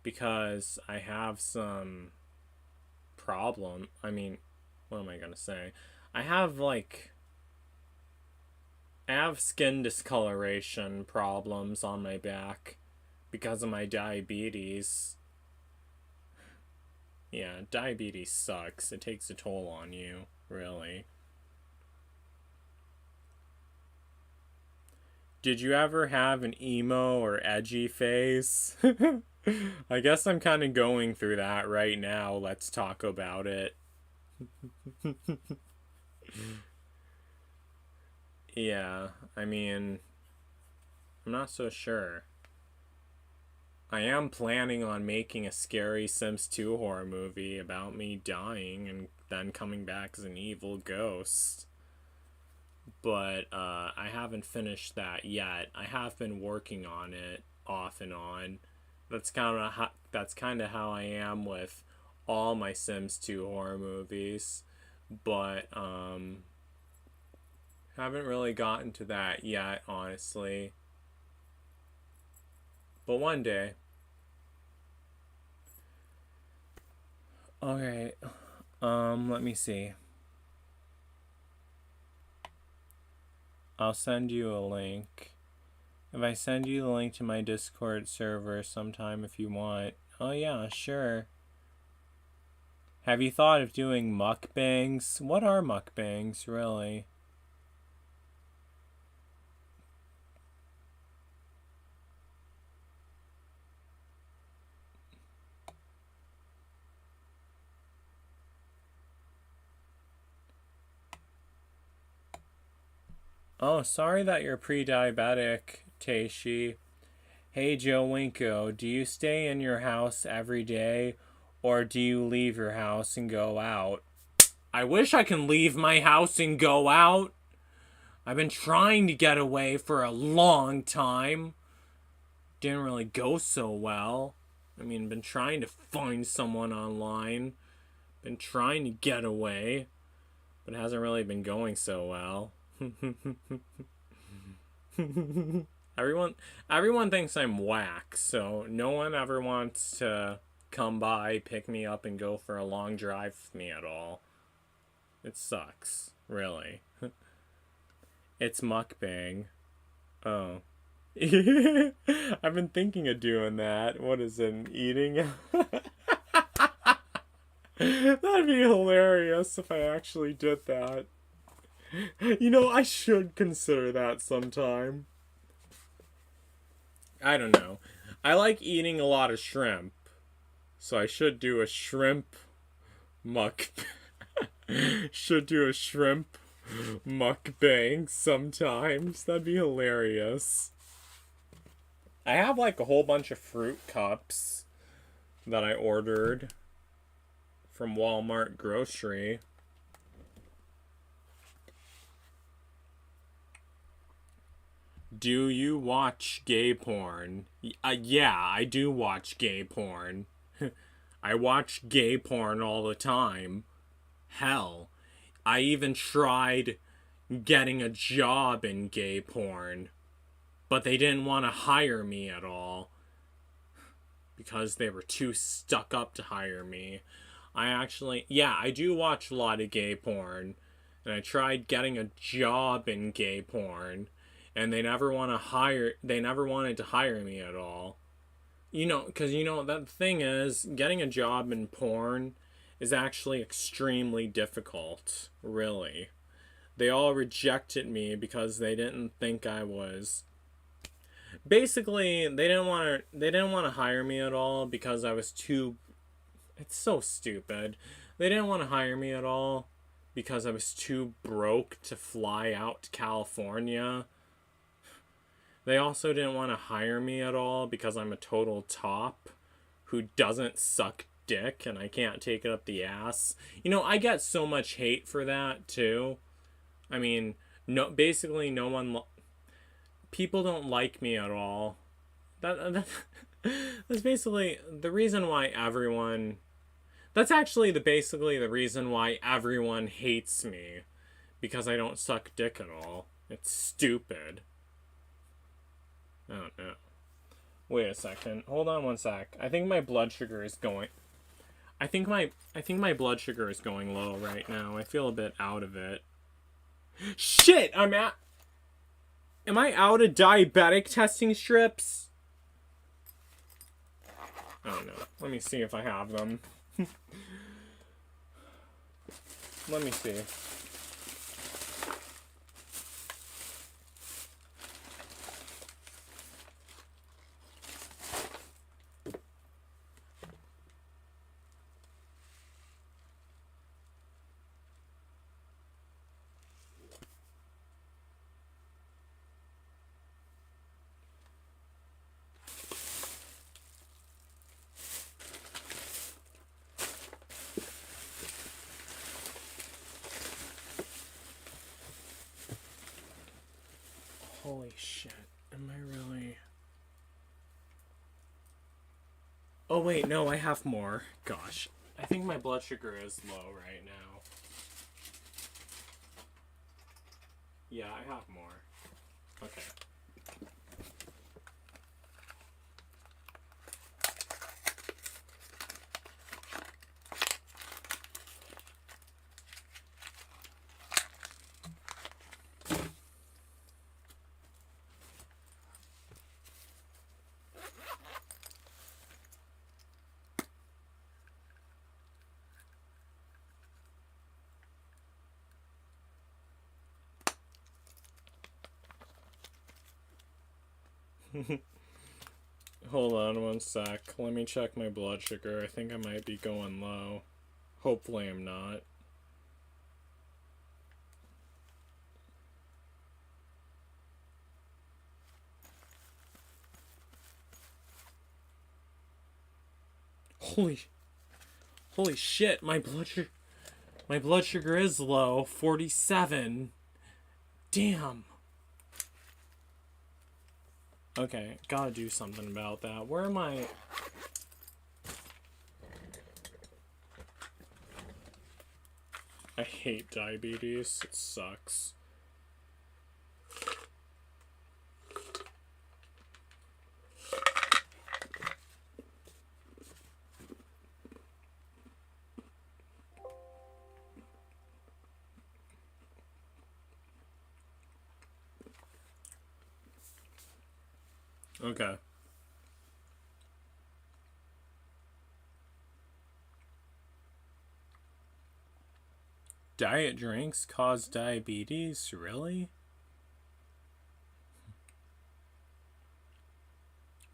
Because I have some problem. I mean, what am I gonna say? I have, like, I have skin discoloration problems on my back because of my diabetes. Yeah, diabetes sucks. It takes a toll on you, really. Did you ever have an emo or edgy phase? I guess I'm kind of going through that right now. Let's talk about it. Yeah, I mean, I'm not so sure. I am planning on making a scary Sims 2 horror movie about me dying and then coming back as an evil ghost. But I haven't finished that yet. I have been working on it off and on. That's kind of how I am with all my Sims 2 horror movies. But haven't really gotten to that yet, honestly. But one day. Okay. Let me see. I'll send you a link. If I send you the link to my Discord server sometime if you want. Oh yeah, sure. Have you thought of doing mukbangs? What are mukbangs, really? Oh, sorry that you're pre-diabetic, Teishi. Hey, Joe Winko, do you stay in your house every day, or do you leave your house and go out? I wish I can leave my house and go out. I've been trying to get away for a long time. Didn't really go so well. I mean, been trying to find someone online. Been trying to get away, but it hasn't really been going so well. everyone thinks I'm whack, so no one ever wants to come by, pick me up, and go for a long drive with me at all. It sucks, really. It's mukbang. Oh. I've been thinking of doing that. What is it, eating? That'd be hilarious if I actually did that. You know, I should consider that sometime. I don't know. I like eating a lot of shrimp, so I should do a shrimp should do a shrimp mukbang sometimes. That'd be hilarious. I have like a whole bunch of fruit cups that I ordered from Walmart grocery. Do you watch gay porn? Yeah, I do watch gay porn. I watch gay porn all the time. Hell, I even tried getting a job in gay porn, but they didn't want to hire me at all because they were too stuck up to hire me. I do watch a lot of gay porn, and I tried getting a job in gay porn, and they never wanted to hire me at all. You know, because that thing is, getting a job in porn is actually extremely difficult, really. They all rejected me because they didn't think I was. Basically, they didn't want to hire me at all because I was too. It's so stupid. They didn't want to hire me at all because I was too broke to fly out to California. They also didn't want to hire me at all because I'm a total top who doesn't suck dick and I can't take it up the ass. You know, I get so much hate for that too. I mean, basically no one people don't like me at all. That's basically the reason why everyone that's actually basically the reason why everyone hates me, because I don't suck dick at all. It's stupid. I don't know. Wait a second. Hold on one sec. I think my blood sugar is going. I think my blood sugar is going low right now. I feel a bit out of it. Shit! Am I out of diabetic testing strips? I don't know. Let me see if I have them. Let me see. Holy shit. Am I really... Oh wait, no, I have more. Gosh. I think my blood sugar is low right now. Yeah, I have more. Okay. Hold on one sec. Let me check my blood sugar. I think I might be going low. Hopefully I'm not. Holy shit, my blood sugar is low. 47. Damn. Okay, gotta do something about that. Where am I? I hate diabetes. It sucks. Okay. Diet drinks cause diabetes? Really?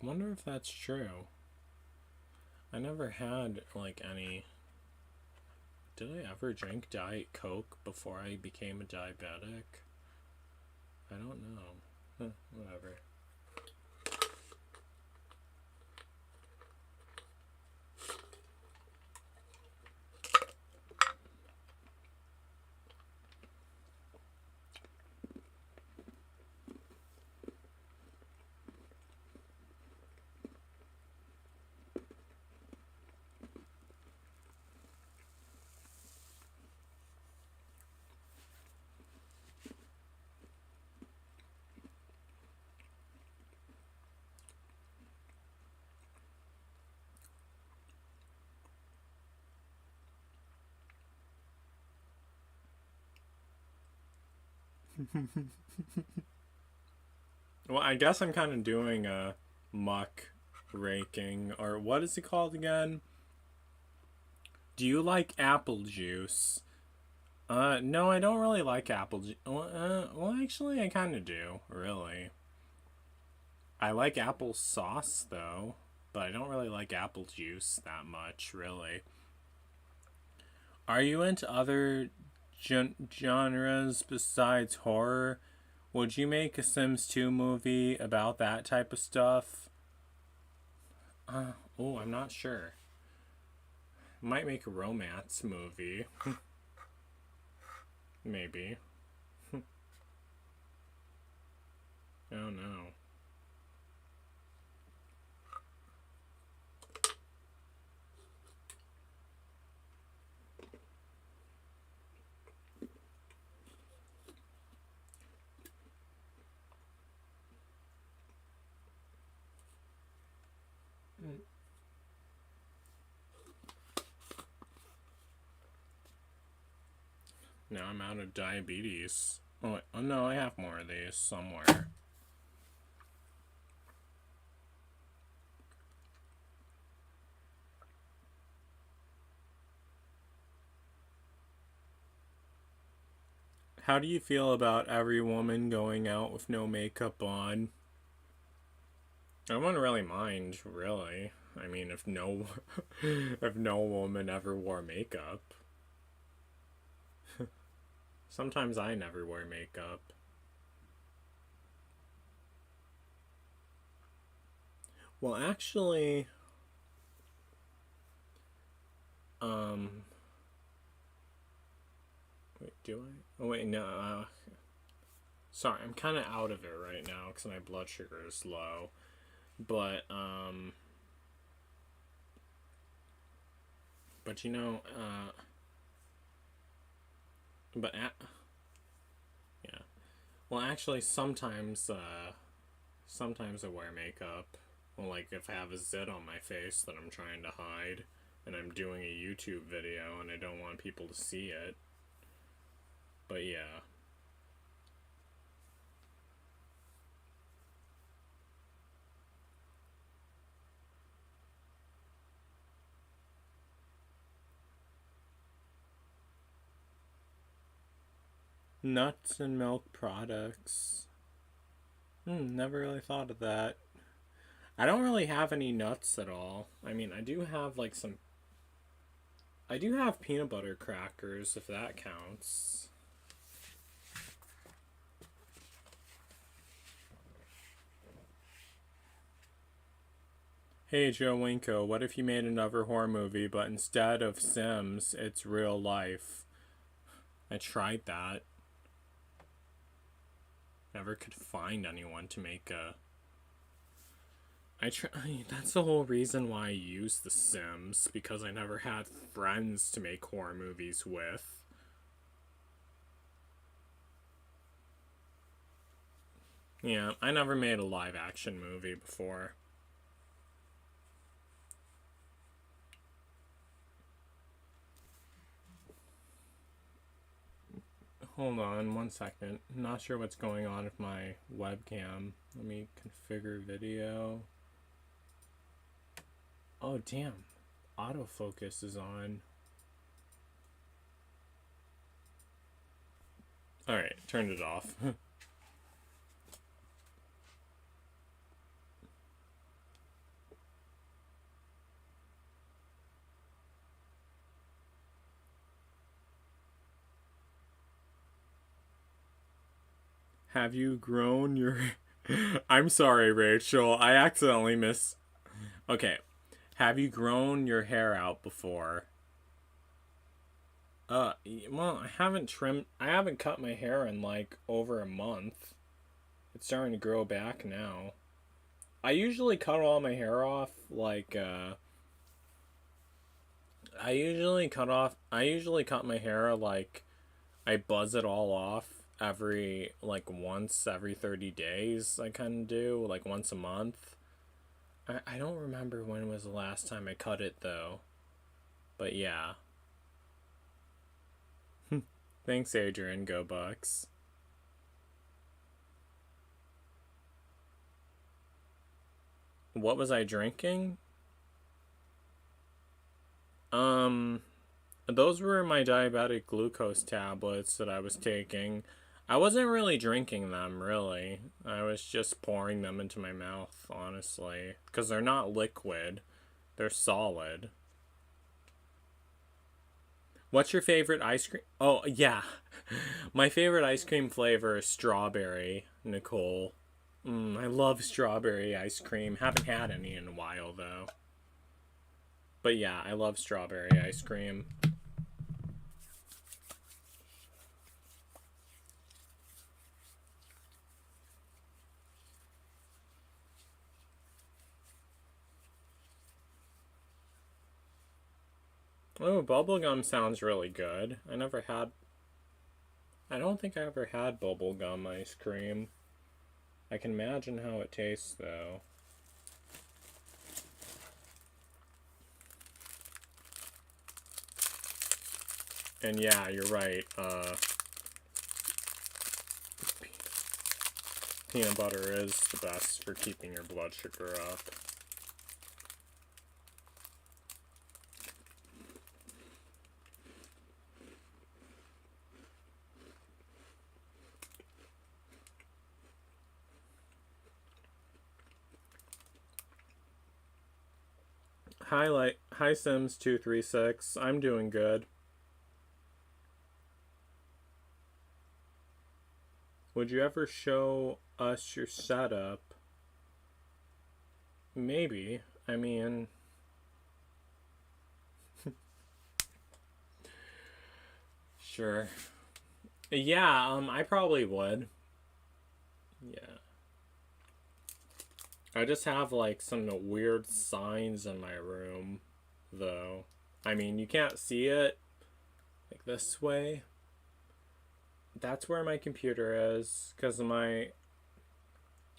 I wonder if that's true. I never had, like, any... Did I ever drink Diet Coke before I became a diabetic? I don't know. Whatever. Well, I guess I'm kind of doing a muck raking, or what is it called again? Do you like apple juice? No, I don't really like apple juice. Well, actually, I kind of do, really. I like apple sauce, though, but I don't really like apple juice that much, really. Are you into other genres besides horror? Would you make a Sims 2 movie about that type of stuff? Oh, I'm not sure. Might make a romance movie. Maybe. I don't know. Now I'm out of diabetes. Oh no, I have more of these somewhere. How do you feel about every woman going out with no makeup on? I wouldn't really mind, really. I mean, if no, if no woman ever wore makeup. Sometimes I never wear makeup. Well, actually, wait, do I? Oh, wait, no. Sorry, I'm kind of out of it right now because my blood sugar is low. But you know, yeah. Well, actually, sometimes I wear makeup. Well, like if I have a zit on my face that I'm trying to hide, and I'm doing a YouTube video and I don't want people to see it. But yeah. Nuts and milk products. Never really thought of that. I don't really have any nuts at all. I mean, I do have like some. I do have peanut butter crackers, if that counts. Hey Joe Winko, what if you made another horror movie, but instead of Sims, it's real life? I tried that. Never could find anyone to make a. That's the whole reason why I use The Sims, because I never had friends to make horror movies with. Yeah, I never made a live action movie before. Hold on one second. Not sure what's going on with my webcam. Let me configure video. Oh, damn. Autofocus is on. Alright, turned it off. Have you grown your... I'm sorry, Rachel. I accidentally Okay. Have you grown your hair out before? Well, I haven't cut my hair in like over a month. It's starting to grow back now. I usually cut all my hair off I usually cut my hair like I buzz it all off once every 30 days. I kind of do like once a month. I don't remember when was the last time I cut it though. But yeah. Thanks, Adrian. Go Bucks. What was I drinking? Those were my diabetic glucose tablets that I was taking. I wasn't really drinking them, really. I was just pouring them into my mouth, honestly. Because they're not liquid. They're solid. What's your favorite ice cream? Oh, yeah. My favorite ice cream flavor is strawberry, Nicole. I love strawberry ice cream. Haven't had any in a while, though. But yeah, I love strawberry ice cream. Oh, bubblegum sounds really good. I don't think I ever had bubblegum ice cream. I can imagine how it tastes, though. And yeah, you're right. Peanut butter is the best for keeping your blood sugar up. Hi Sims236. I'm doing good. Would you ever show us your setup? Maybe. I mean... Sure. Yeah, I probably would. Yeah. I just have like some weird signs in my room, though. I mean, you can't see it like this way. That's where my computer is, because my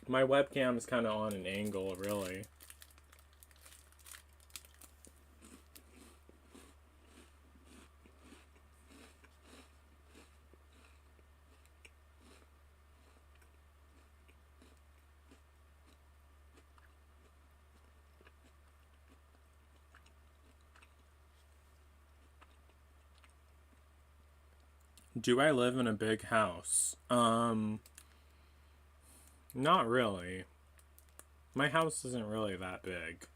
webcam is kind of on an angle, really. Do I live in a big house? Not really. My house isn't really that big.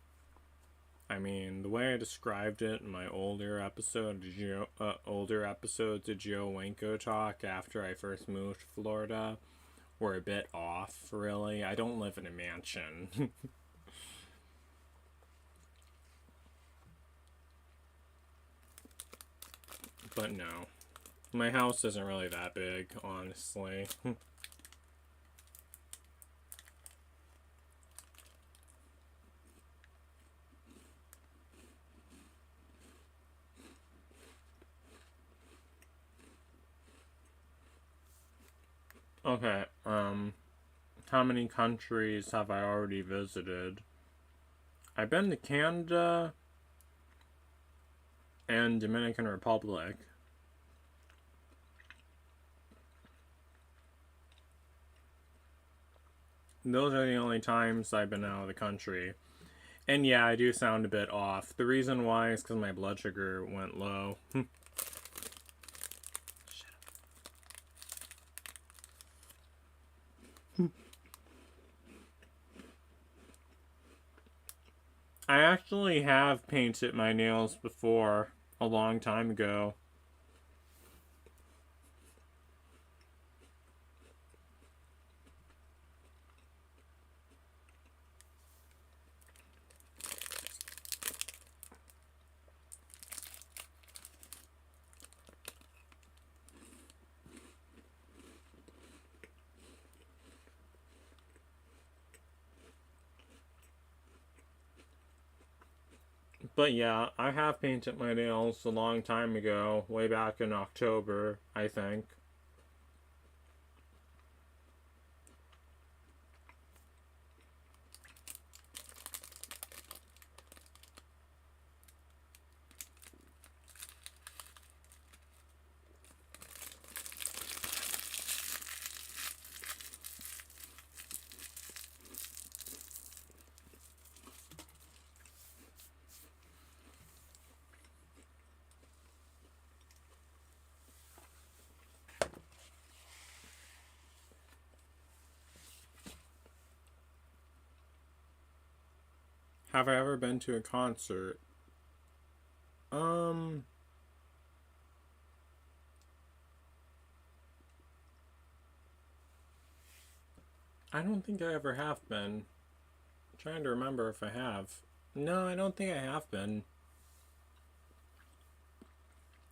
I mean, the way I described it in my older episodes of Joe Winko Talk after I first moved to Florida were a bit off, really. I don't live in a mansion. But no. My house isn't really that big, honestly. Okay, how many countries have I already visited? I've been to Canada and Dominican Republic. Those are the only times I've been out of the country. And yeah, I do sound a bit off. The reason why is because my blood sugar went low. I actually have painted my nails before, a long time ago. But yeah, I have painted my nails a long time ago, way back in October, I think. Have I ever been to a concert? Um, I don't think I ever have been. I'm trying to remember if I have. No, I don't think I have been.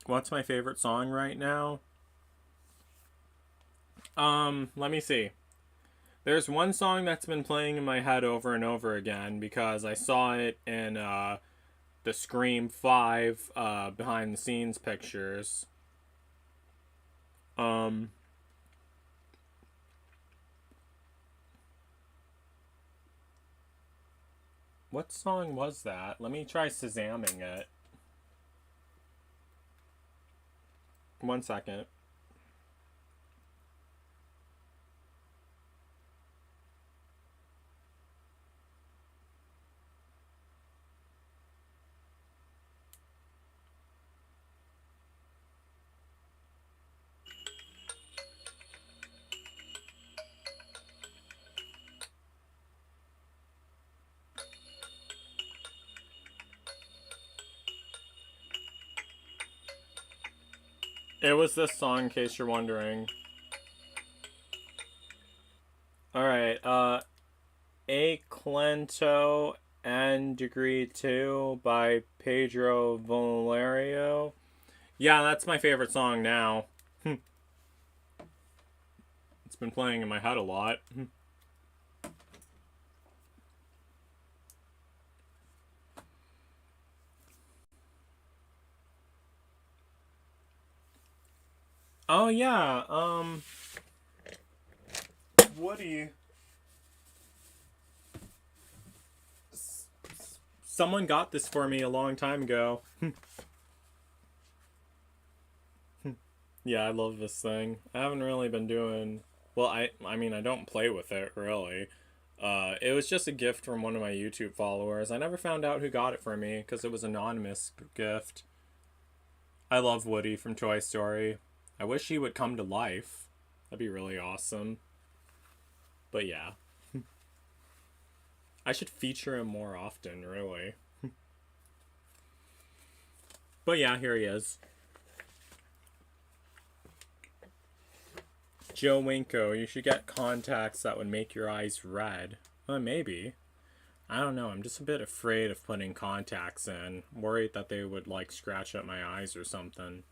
What's my favorite song right now? Let me see. There's one song that's been playing in my head over and over again because I saw it in the Scream 5 behind the scenes pictures. Um, what song was that? Let me try Shazamming it. One second. It was this song, in case you're wondering. Alright, A Clento and Degree 2 by Pedro Valerio. Yeah, that's my favorite song now. It's been playing in my head a lot. Oh yeah, Woody. Someone got this for me a long time ago. Yeah, I love this thing. I haven't really been doing well. I mean, I don't play with it really. It was just a gift from one of my YouTube followers. I never found out who got it for me because it was an anonymous gift. I love Woody from Toy Story. I wish he would come to life. That'd be really awesome. But yeah. I should feature him more often, really. But yeah, here he is. Joe Winko, you should get contacts that would make your eyes red. Well, maybe. I don't know. I'm just a bit afraid of putting contacts in. Worried that they would, like, scratch up my eyes or something.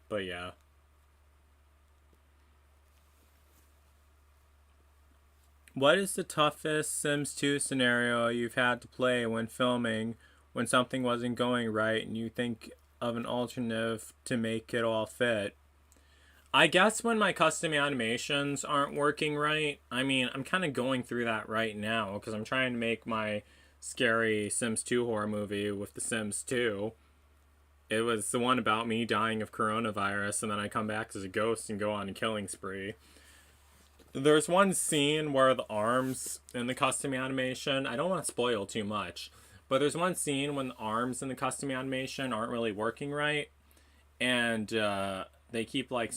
But yeah. What is the toughest Sims 2 scenario you've had to play when filming when something wasn't going right and you think of an alternative to make it all fit? I guess when my custom animations aren't working right, I mean, I'm kind of going through that right now because I'm trying to make my scary Sims 2 horror movie with The Sims 2. It was the one about me dying of coronavirus and then I come back as a ghost and go on a killing spree. There's one scene where the arms in the custom animation, I don't want to spoil too much, but there's one scene when the arms in the custom animation aren't really working right and they keep like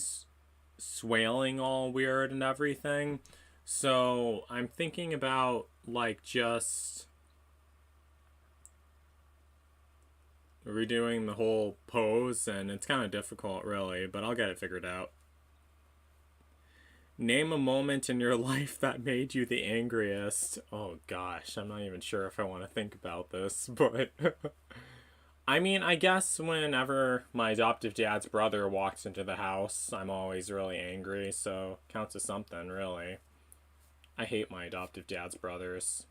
swaling all weird and everything. So I'm thinking about like just redoing the whole pose, and it's kind of difficult really, but I'll get it figured out. Name a moment in your life that made you the angriest. Oh gosh, I'm not even sure if I want to think about this, but I mean, I guess whenever my adoptive dad's brother walks into the house, I'm always really angry, so counts as something, really. I hate my adoptive dad's brothers.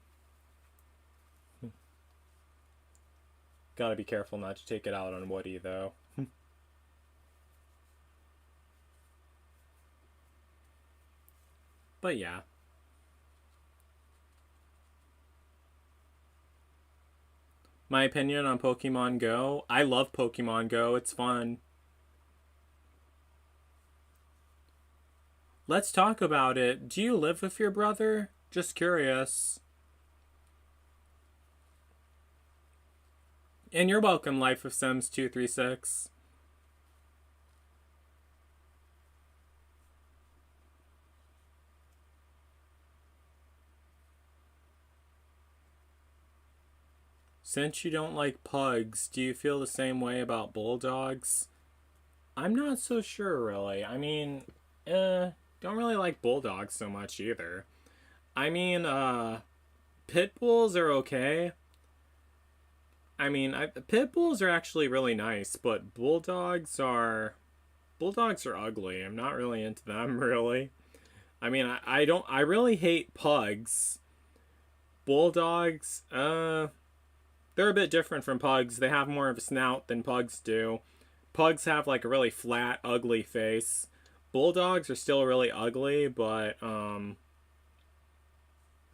Gotta be careful not to take it out on Woody, though. But yeah. My opinion on Pokemon Go. I love Pokemon Go. It's fun. Let's talk about it. Do you live with your brother? Just curious. And you're welcome, Life of Sims 236. Since you don't like pugs, do you feel the same way about bulldogs? I'm not so sure, really. I mean, don't really like bulldogs so much either. I mean, pit bulls are okay. I mean, pit bulls are actually really nice, but bulldogs are ugly. I'm not really into them, really. I mean, I don't. I really hate pugs. Bulldogs, they're a bit different from pugs. They have more of a snout than pugs do. Pugs have like a really flat, ugly face. Bulldogs are still really ugly, but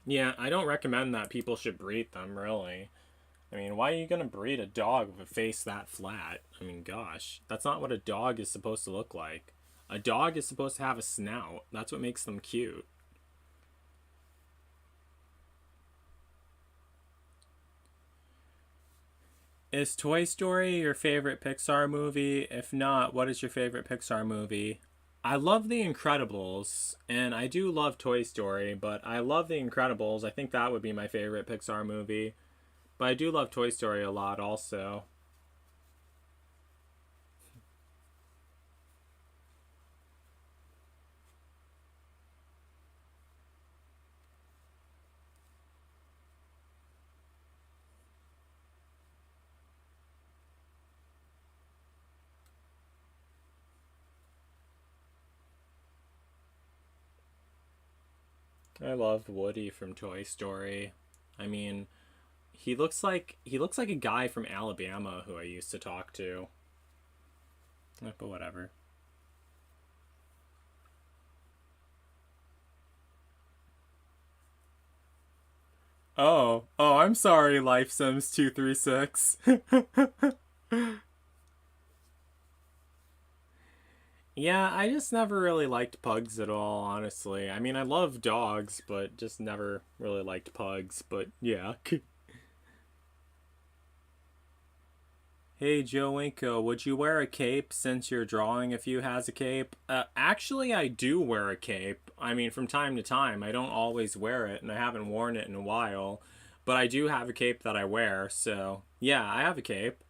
yeah, I don't recommend that people should breed them, really. I mean, why are you gonna breed a dog with a face that flat? I mean, gosh, that's not what a dog is supposed to look like. A dog is supposed to have a snout. That's what makes them cute. Is Toy Story your favorite Pixar movie? If not, what is your favorite Pixar movie? I love The Incredibles, and I do love Toy Story, but I love The Incredibles. I think that would be my favorite Pixar movie. But I do love Toy Story a lot also. I love Woody from Toy Story. I mean, he looks like a guy from Alabama who I used to talk to. But whatever. Oh, I'm sorry, Life Sims 236. Yeah, I just never really liked pugs at all, honestly. I mean, I love dogs, but just never really liked pugs, but yeah. Hey Joe Winko, would you wear a cape since you're drawing if you has a cape? Actually, I do wear a cape. I mean, from time to time. I don't always wear it, and I haven't worn it in a while. But I do have a cape that I wear, so yeah, I have a cape.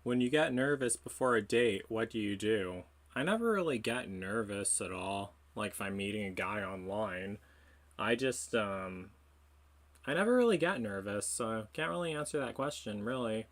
When you get nervous before a date, what do you do? I never really get nervous at all. Like if I'm meeting a guy online, I just I never really get nervous, so can't really answer that question, really.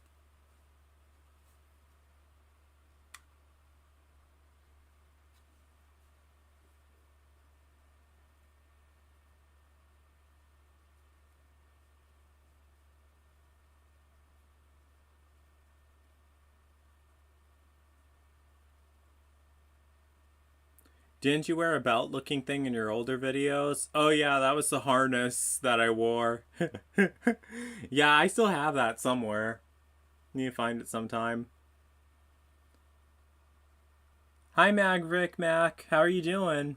Didn't you wear a belt looking thing in your older videos? Oh yeah, that was the harness that I wore. Yeah, I still have that somewhere. Need to find it sometime. Hi Maverick Mac, how are you doing?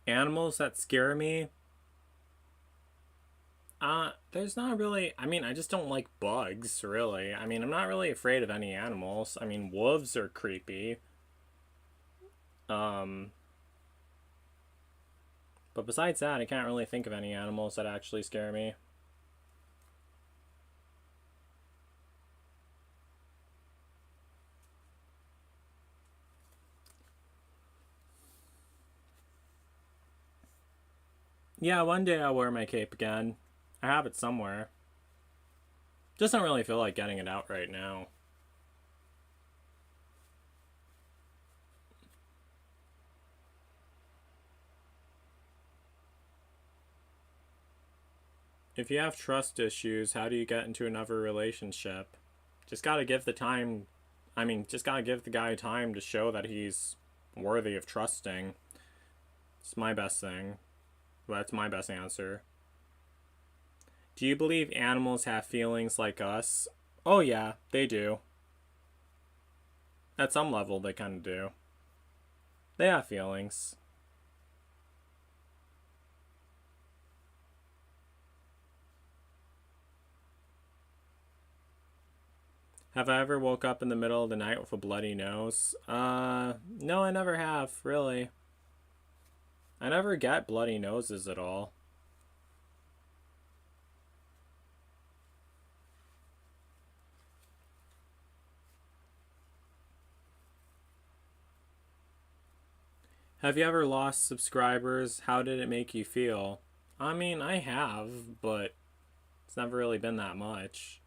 Animals that scare me? There's not really. I mean, I just don't like bugs, really. I mean, I'm not really afraid of any animals. I mean, wolves are creepy. Um, but besides that, I can't really think of any animals that actually scare me. Yeah, one day I'll wear my cape again. I have it somewhere. Just don't really feel like getting it out right now. If you have trust issues, how do you get into another relationship? Just gotta give the time. I mean, just gotta give the guy time to show that he's worthy of trusting. It's my best thing. Well, that's my best answer. Do you believe animals have feelings like us? Oh, yeah, they do. At some level, they kind of do. They have feelings. Have I ever woke up in the middle of the night with a bloody nose? No, I never have, really. I never get bloody noses at all. Have you ever lost subscribers? How did it make you feel? I mean, I have, but it's never really been that much.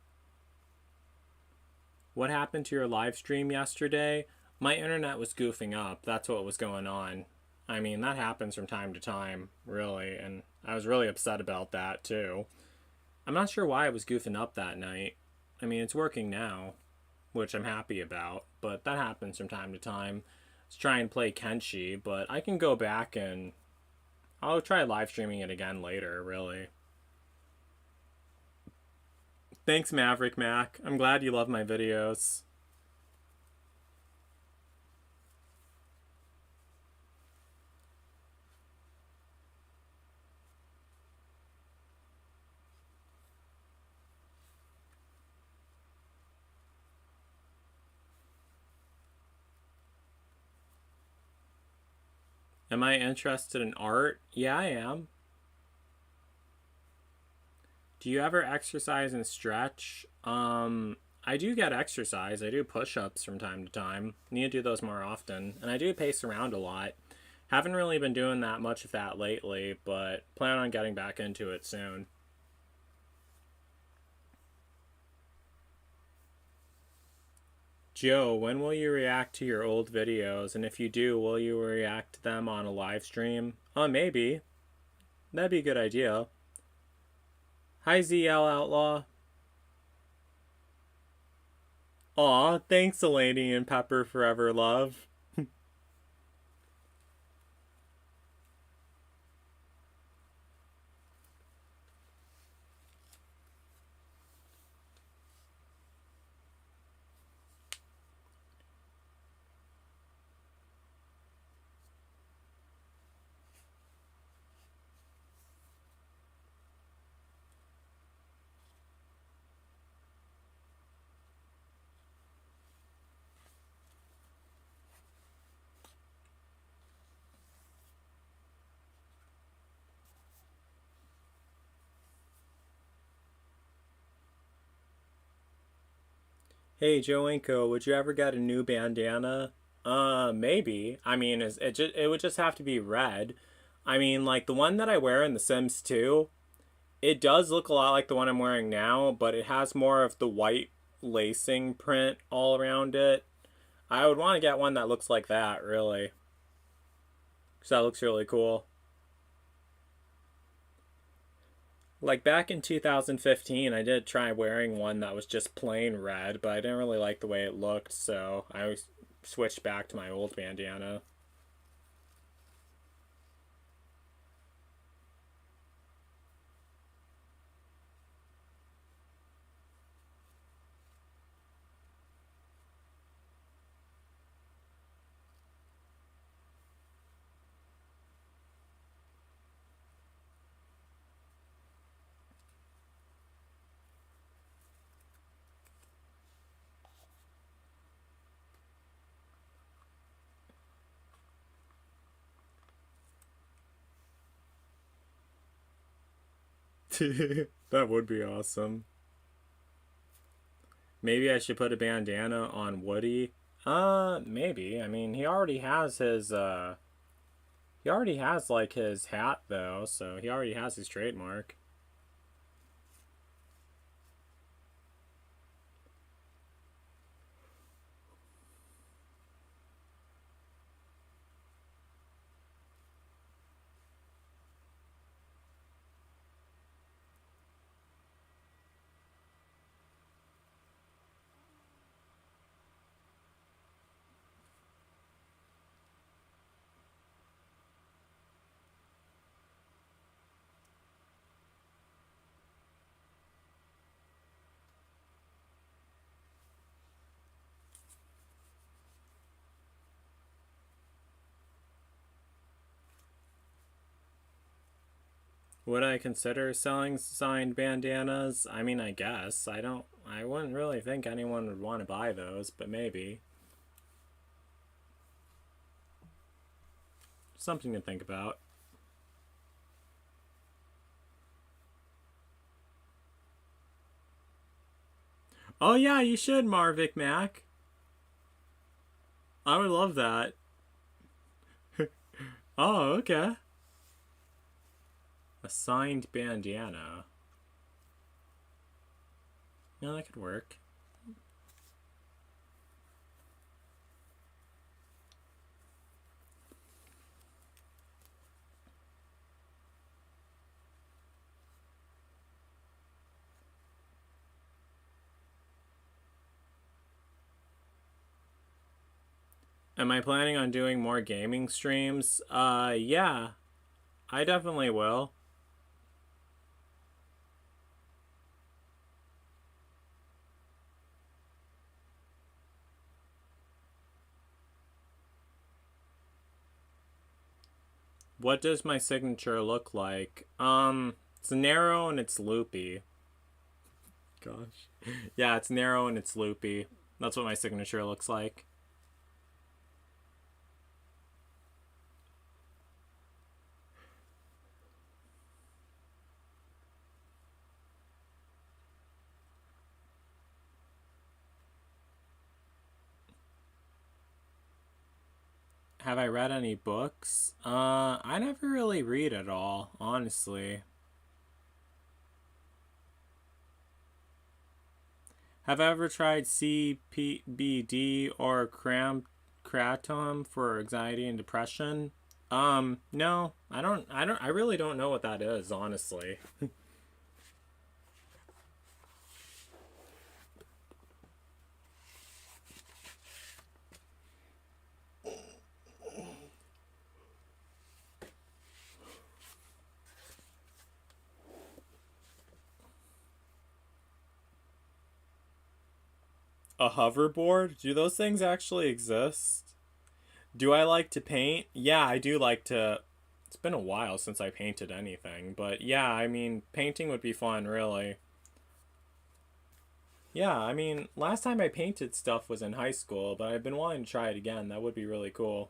What happened to your live stream yesterday? My internet was goofing up. That's what was going on. I mean, that happens from time to time, really, and I was really upset about that, too. I'm not sure why it was goofing up that night. I mean, it's working now, which I'm happy about, but that happens from time to time. Let's try and play Kenshi, but I can go back and I'll try live streaming it again later, really. Thanks, Maverick Mac. I'm glad you love my videos. Am I interested in art? Yeah, I am. Do you ever exercise and stretch? I do get exercise. I do push ups from time to time. Need to do those more often. And I do pace around a lot. Haven't really been doing that much of that lately, but plan on getting back into it soon. Joe, when will you react to your old videos? And if you do, will you react to them on a live stream? Oh, maybe. That'd be a good idea. Hi, ZL Outlaw. Aw, thanks, Eleni and Pepper Forever Love. Hey, Joe Winko, would you ever get a new bandana? Maybe. I mean, it would just have to be red. I mean, like the one that I wear in The Sims 2, it does look a lot like the one I'm wearing now, but it has more of the white lacing print all around it. I would want to get one that looks like that, really. Because that looks really cool. Like back in 2015, I did try wearing one that was just plain red, but I didn't really like the way it looked, so I always switched back to my old bandana. That would be awesome. Maybe I should put a bandana on Woody. Maybe. I mean, he already has like his hat though, so he already has his trademark. Would I consider selling signed bandanas? I mean, I guess. I wouldn't really think anyone would want to buy those, but maybe. Something to think about. Oh yeah, you should, Marvick Mac. I would love that. Oh, okay. A signed bandana. No, that could work. Am I planning on doing more gaming streams? Yeah. I definitely will. What does my signature look like? It's narrow and it's loopy. Gosh. Yeah, it's narrow and it's loopy. That's what my signature looks like. Have I read any books? I never really read at all, honestly. Have I ever tried CBD or kratom for anxiety and depression? No, I really don't know what that is, honestly. A hoverboard? Do those things actually exist? Do I like to paint? Yeah, I do like to. It's been a while since I painted anything, but yeah, I mean, painting would be fun, really. Yeah, I mean, last time I painted stuff was in high school, but I've been wanting to try it again. That would be really cool.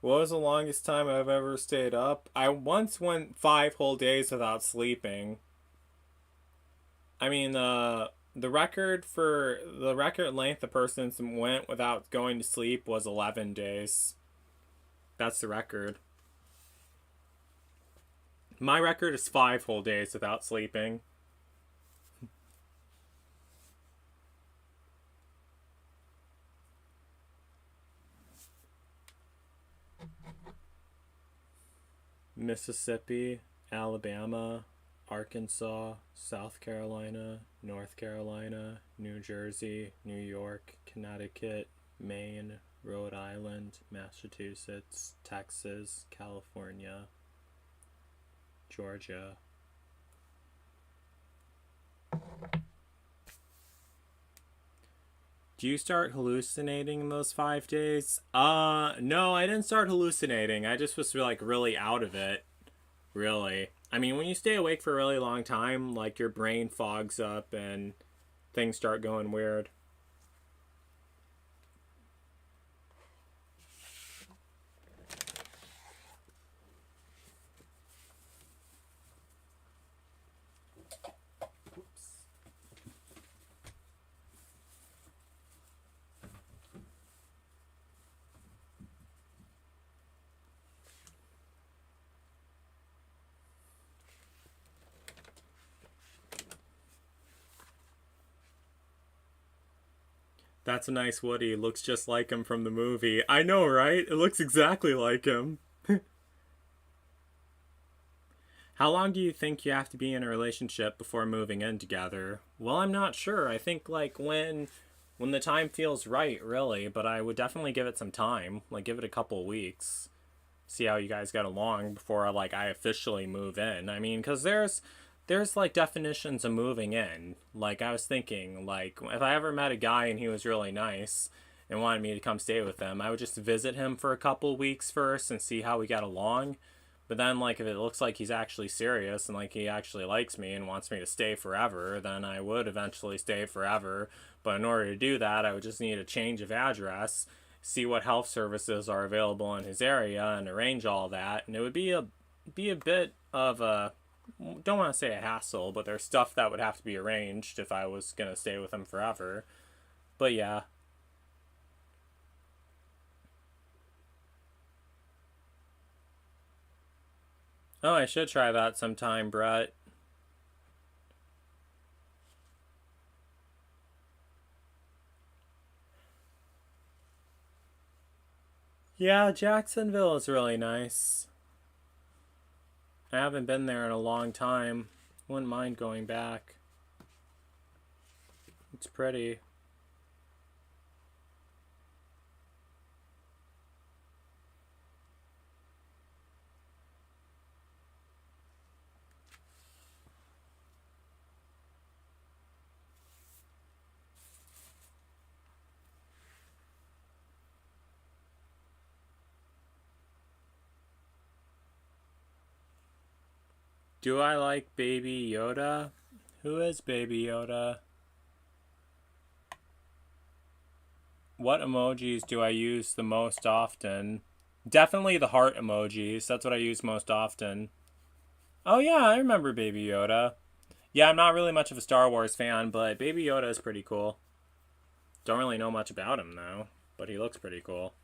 What was the longest time I've ever stayed up? I once went 5 whole days without sleeping. I mean, the record length the person went without going to sleep was 11 days. That's the record. My record is 5 whole days without sleeping. Mississippi, Alabama, Arkansas, South Carolina, North Carolina, New Jersey, New York, Connecticut, Maine, Rhode Island, Massachusetts, Texas, California, Georgia. Do you start hallucinating in those 5 days? No, I didn't start hallucinating. I just was like really out of it. Really. I mean, when you stay awake for a really long time, like your brain fogs up and things start going weird. That's a nice Woody. Looks just like him from the movie. I know, right? It looks exactly like him. How long do you think you have to be in a relationship before moving in together? Well, I'm not sure. I think like when the time feels right, really, but I would definitely give it some time. Like give it a couple weeks. See how you guys get along before like I officially move in. I mean, cuz there's like definitions of moving in. Like I was thinking like if I ever met a guy and he was really nice and wanted me to come stay with him, I would just visit him for a couple weeks first and see how we got along. But then, like, if it looks like he's actually serious and like he actually likes me and wants me to stay forever, then I would eventually stay forever. But in order to do that, I would just need a change of address, see what health services are available in his area, and arrange all that. And it would be a bit of a don't want to say a hassle, but there's stuff that would have to be arranged if I was gonna stay with him forever. But yeah. Oh, I should try that sometime, Brett. Yeah, Jacksonville is really nice. I haven't been there in a long time. Wouldn't mind going back. It's pretty. Do I like Baby Yoda? Who is Baby Yoda? What emojis do I use the most often? Definitely the heart emojis. That's what I use most often. Oh, yeah, I remember Baby Yoda. Yeah, I'm not really much of a Star Wars fan, but Baby Yoda is pretty cool. Don't really know much about him, though, but he looks pretty cool.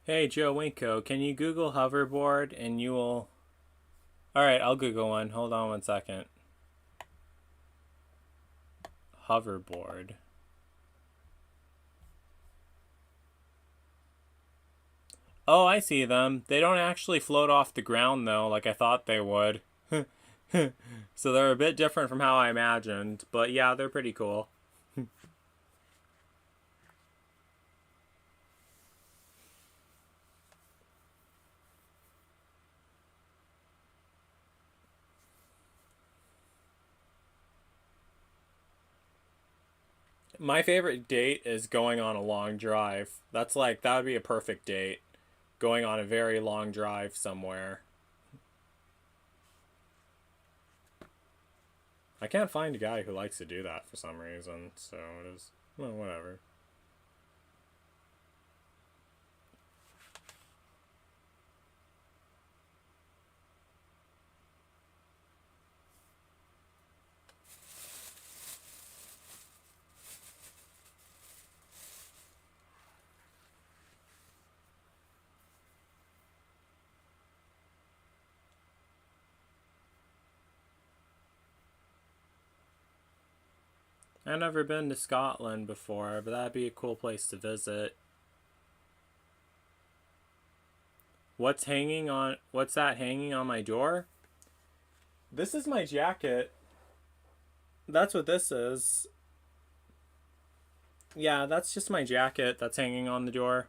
Hey, Joe Winko, can you Google hoverboard and you will. Alright, I'll Google one. Hold on 1 second. Hoverboard. Oh, I see them. They don't actually float off the ground, though, like I thought they would. So they're a bit different from how I imagined. But yeah, they're pretty cool. My favorite date is going on a long drive. That would be a perfect date. Going on a very long drive somewhere. I can't find a guy who likes to do that for some reason, so it is. Well, whatever. I've never been to Scotland before, but that'd be a cool place to visit. What's that hanging on my door? This is my jacket. That's what this is. Yeah, that's just my jacket that's hanging on the door.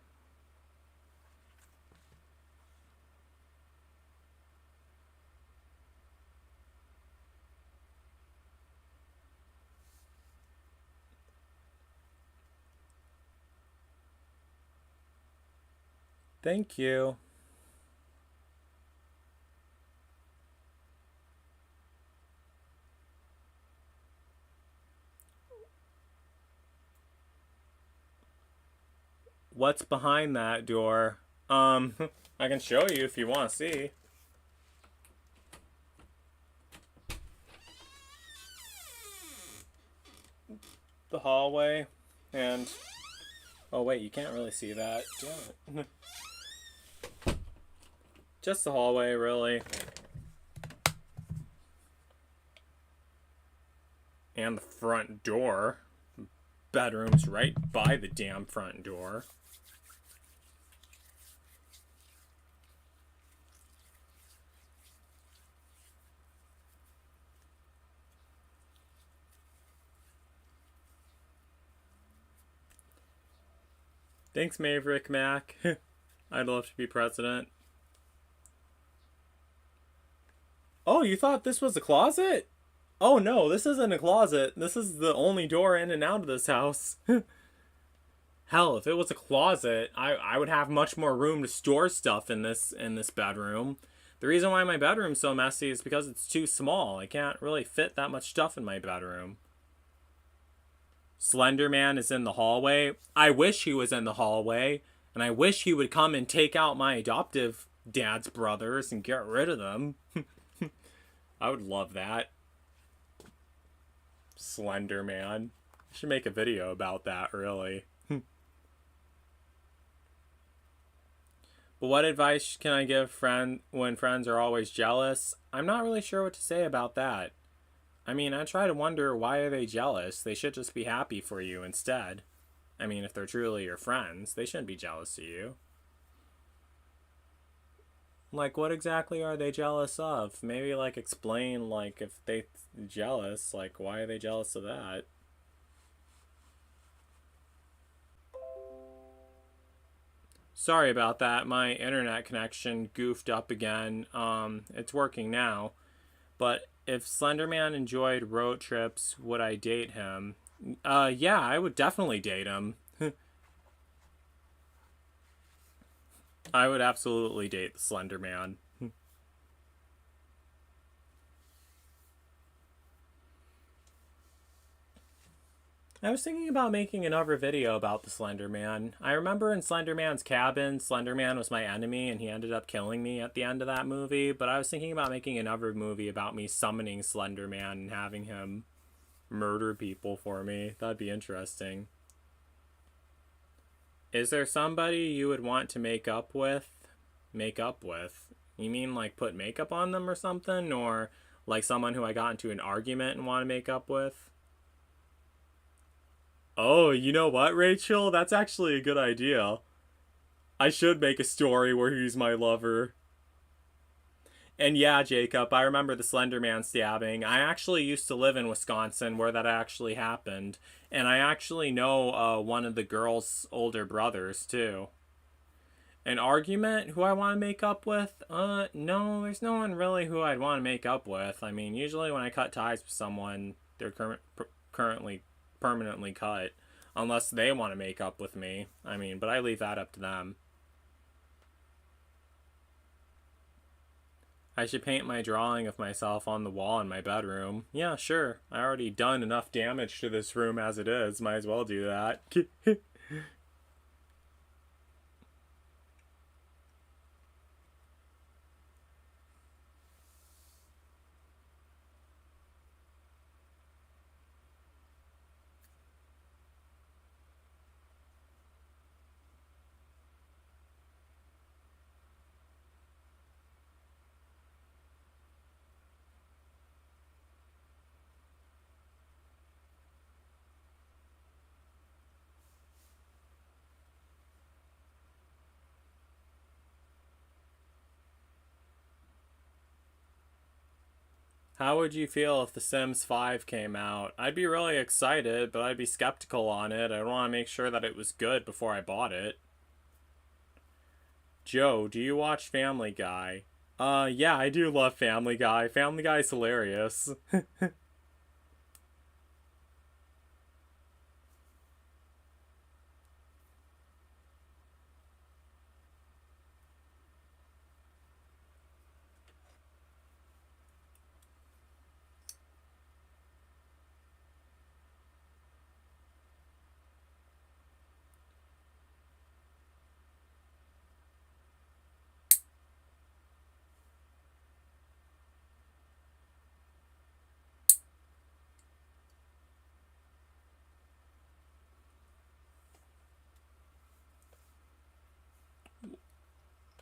Thank you. What's behind that door? I can show you if you want to see. The hallway, and oh wait, you can't really see that. Damn it. Just the hallway, really. And the front door. Bedroom's right by the damn front door. Thanks, Maverick Mac. I'd love to be president. Oh, you thought this was a closet? Oh no, this isn't a closet. This is the only door in and out of this house. Hell, if it was a closet, I would have much more room to store stuff in this bedroom. The reason why my bedroom's so messy is because it's too small. I can't really fit that much stuff in my bedroom. Slender Man is in the hallway. I wish he was in the hallway, and I wish he would come and take out my adoptive dad's brothers and get rid of them. I would love that. Slender Man. I should make a video about that, really. But what advice can I give when friends are always jealous? I'm not really sure what to say about that. I mean, I try to wonder, why are they jealous? They should just be happy for you instead. I mean, if they're truly your friends, they shouldn't be jealous of you. Like, what exactly are they jealous of? Maybe, like, explain, like, if they jealous, like, why are they jealous of that? Sorry about that. My internet connection goofed up again. It's working now. But if Slenderman enjoyed road trips, would I date him? Yeah, I would definitely date him. I would absolutely date the Slender Man. I was thinking about making another video about the Slender Man. I remember in Slender Man's cabin, Slender Man was my enemy and he ended up killing me at the end of that movie, but I was thinking about making another movie about me summoning Slender Man and having him murder people for me. That'd be interesting. Is there somebody you would want to make up with? Make up with? You mean like put makeup on them or something? Or like someone who I got into an argument and want to make up with? Oh, you know what, Rachel? That's actually a good idea. I should make a story where he's my lover. And yeah, Jacob, I remember the Slender Man stabbing. I actually used to live in Wisconsin where that actually happened. And I actually know one of the girl's older brothers, too. An argument who I want to make up with? No, there's no one really who I'd want to make up with. I mean, usually when I cut ties with someone, they're currently permanently cut. Unless they want to make up with me. I mean, but I leave that up to them. I should paint my drawing of myself on the wall in my bedroom. Yeah, sure. I already done enough damage to this room as it is. Might as well do that. How would you feel if The Sims 5 came out? I'd be really excited, but I'd be skeptical on it. I'd want to make sure that it was good before I bought it. Joe, do you watch Family Guy? Yeah, I do love Family Guy. Family Guy's hilarious.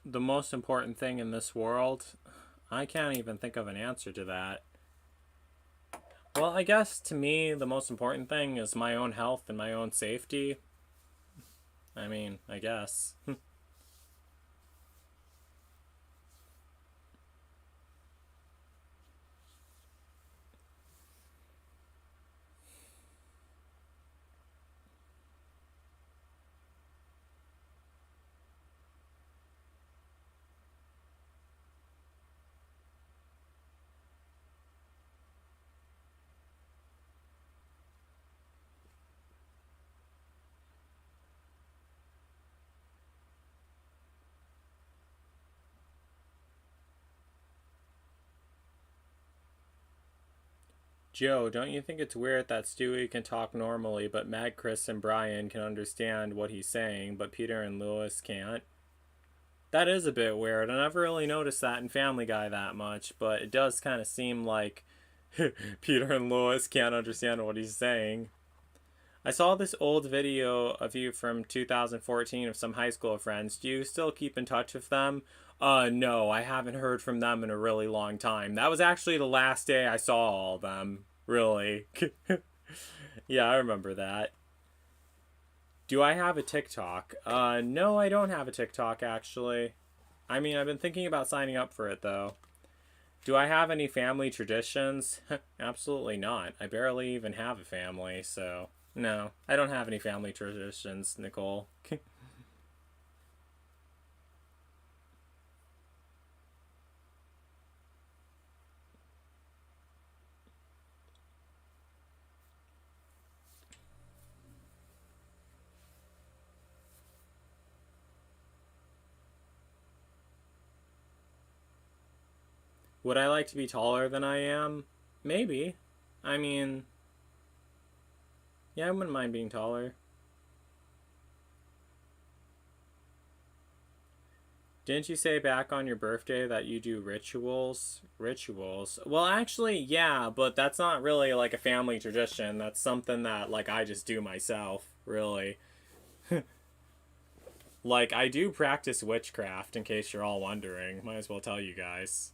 The most important thing in this world? I can't even think of an answer to that. Well, I guess to me, the most important thing is my own health and my own safety. I mean, I guess. Joe, don't you think it's weird that Stewie can talk normally, but Meg, Chris, and Brian can understand what he's saying, but Peter and Lewis can't? That is a bit weird. I never really noticed that in Family Guy that much, but it does kind of seem like Peter and Lewis can't understand what he's saying. I saw this old video of you from 2014 of some high school friends. Do you still keep in touch with them? No, I haven't heard from them in a really long time. That was actually the last day I saw all of them. Really. Yeah, I remember that. Do I have a TikTok? No, I don't have a TikTok actually. I mean, I've been thinking about signing up for it though. Do I have any family traditions? Absolutely not. I barely even have a family, so no, I don't have any family traditions, Nicole. Would I like to be taller than I am? Maybe. I mean, yeah, I wouldn't mind being taller. Didn't you say back on your birthday that you do rituals? Rituals? Well, actually, yeah, but that's not really like a family tradition. That's something that like I just do myself, really. Like I do practice witchcraft in case you're all wondering. Might as well tell you guys.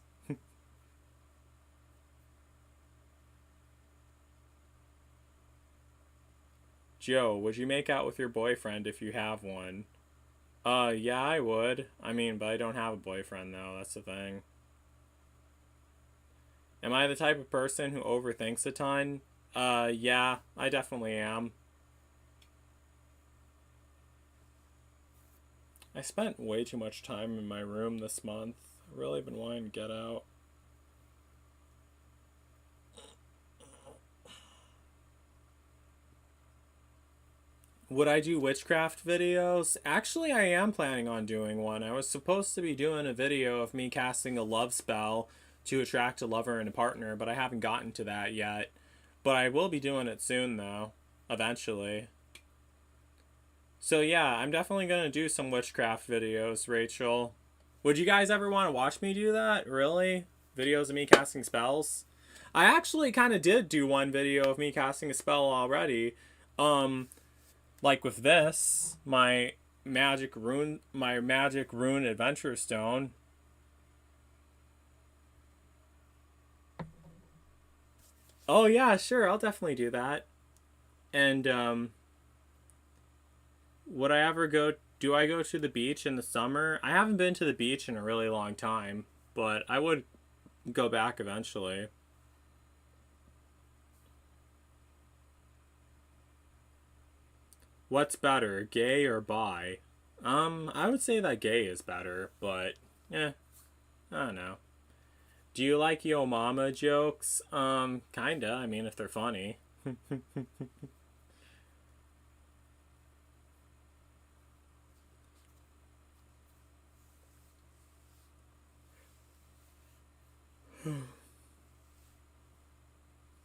Joe, would you make out with your boyfriend if you have one? Yeah, I would. I mean, but I don't have a boyfriend though. That's the thing. Am I the type of person who overthinks a ton? Yeah, I definitely am. I spent way too much time in my room this month. I've really been wanting to get out. Would I do witchcraft videos? Actually, I am planning on doing one. I was supposed to be doing a video of me casting a love spell to attract a lover and a partner, but I haven't gotten to that yet. But I will be doing it soon, though. Eventually. So yeah, I'm definitely going to do some witchcraft videos, Rachel. Would you guys ever want to watch me do that? Really? Videos of me casting spells? I actually kind of did do one video of me casting a spell already. Um, like with this, my magic rune adventure stone. Oh yeah, sure, I'll definitely do that. And would I ever go do I go to the beach in the summer? I haven't been to the beach in a really long time, but I would go back eventually. What's better, gay or bi? I would say that gay is better, but yeah, I don't know. Do you like yo mama jokes? Kinda. I mean, if they're funny.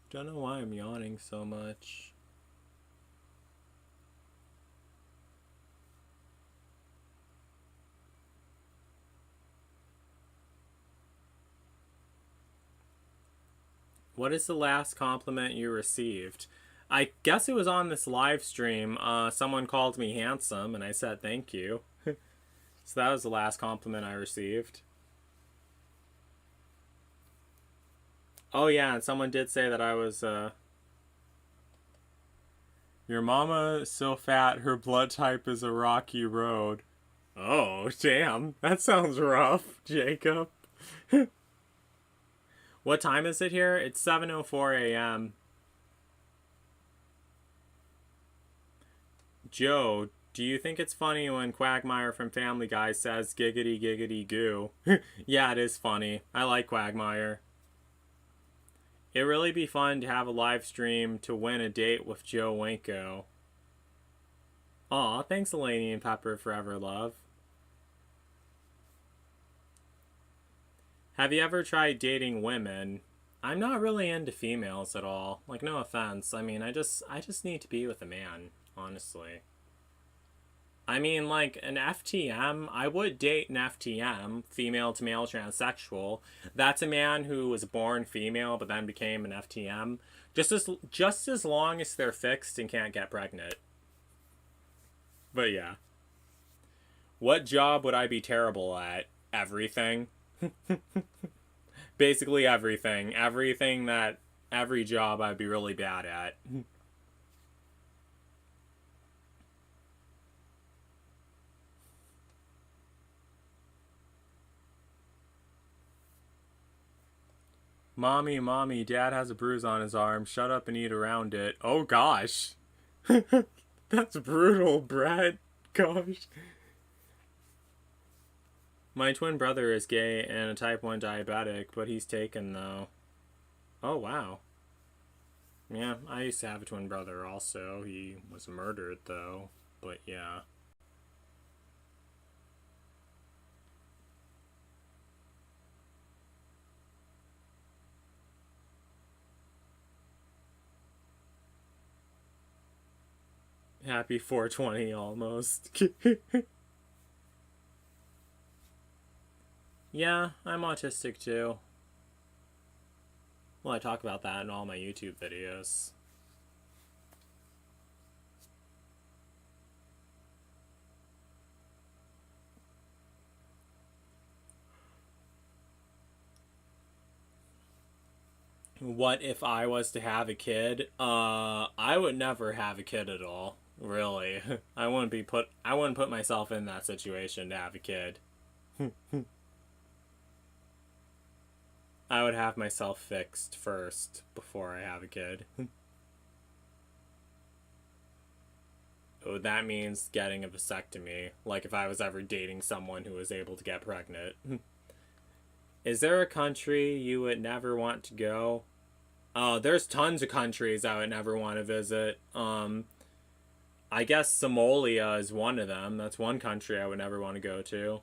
Don't know why I'm yawning so much. What is the last compliment you received? I guess it was on this live stream. Someone called me handsome, and I said thank you. So that was the last compliment I received. Oh yeah, and someone did say that I was your mama is so fat her blood type is a rocky road. Oh, damn. That sounds rough, Jacob. What time is it here? It's 7:04 a.m. Joe, do you think it's funny when Quagmire from Family Guy says giggity giggity goo? Yeah, it is funny. I like Quagmire. It'd really be fun to have a live stream to win a date with Joe Winko. Aw, thanks Eleni and Pepper Forever Love. Have you ever tried dating women? I'm not really into females at all. Like, no offense. I mean, I just need to be with a man, honestly. I mean, like an FTM, I would date an FTM, female to male transsexual. That's a man who was born female but then became an FTM. Just as long as they're fixed and can't get pregnant. But yeah. What job would I be terrible at? Everything. Basically everything. Every job I'd be really bad at. Mommy, mommy, dad has a bruise on his arm. Shut up and eat around it. Oh gosh. That's brutal, Brett. Gosh. My twin brother is gay and a type 1 diabetic, but he's taken though. Oh wow. Yeah, I used to have a twin brother also. He was murdered though. But yeah. Happy 420 almost. Yeah, I'm autistic too. Well, I talk about that in all my YouTube videos. What if I was to have a kid? I would never have a kid at all. Really. I wouldn't put myself in that situation to have a kid. I would have myself fixed first before I have a kid. Oh, that means getting a vasectomy, like if I was ever dating someone who was able to get pregnant. Is there a country you would never want to go? Oh, there's tons of countries I would never want to visit. I guess Somalia is one of them. That's one country I would never want to go to.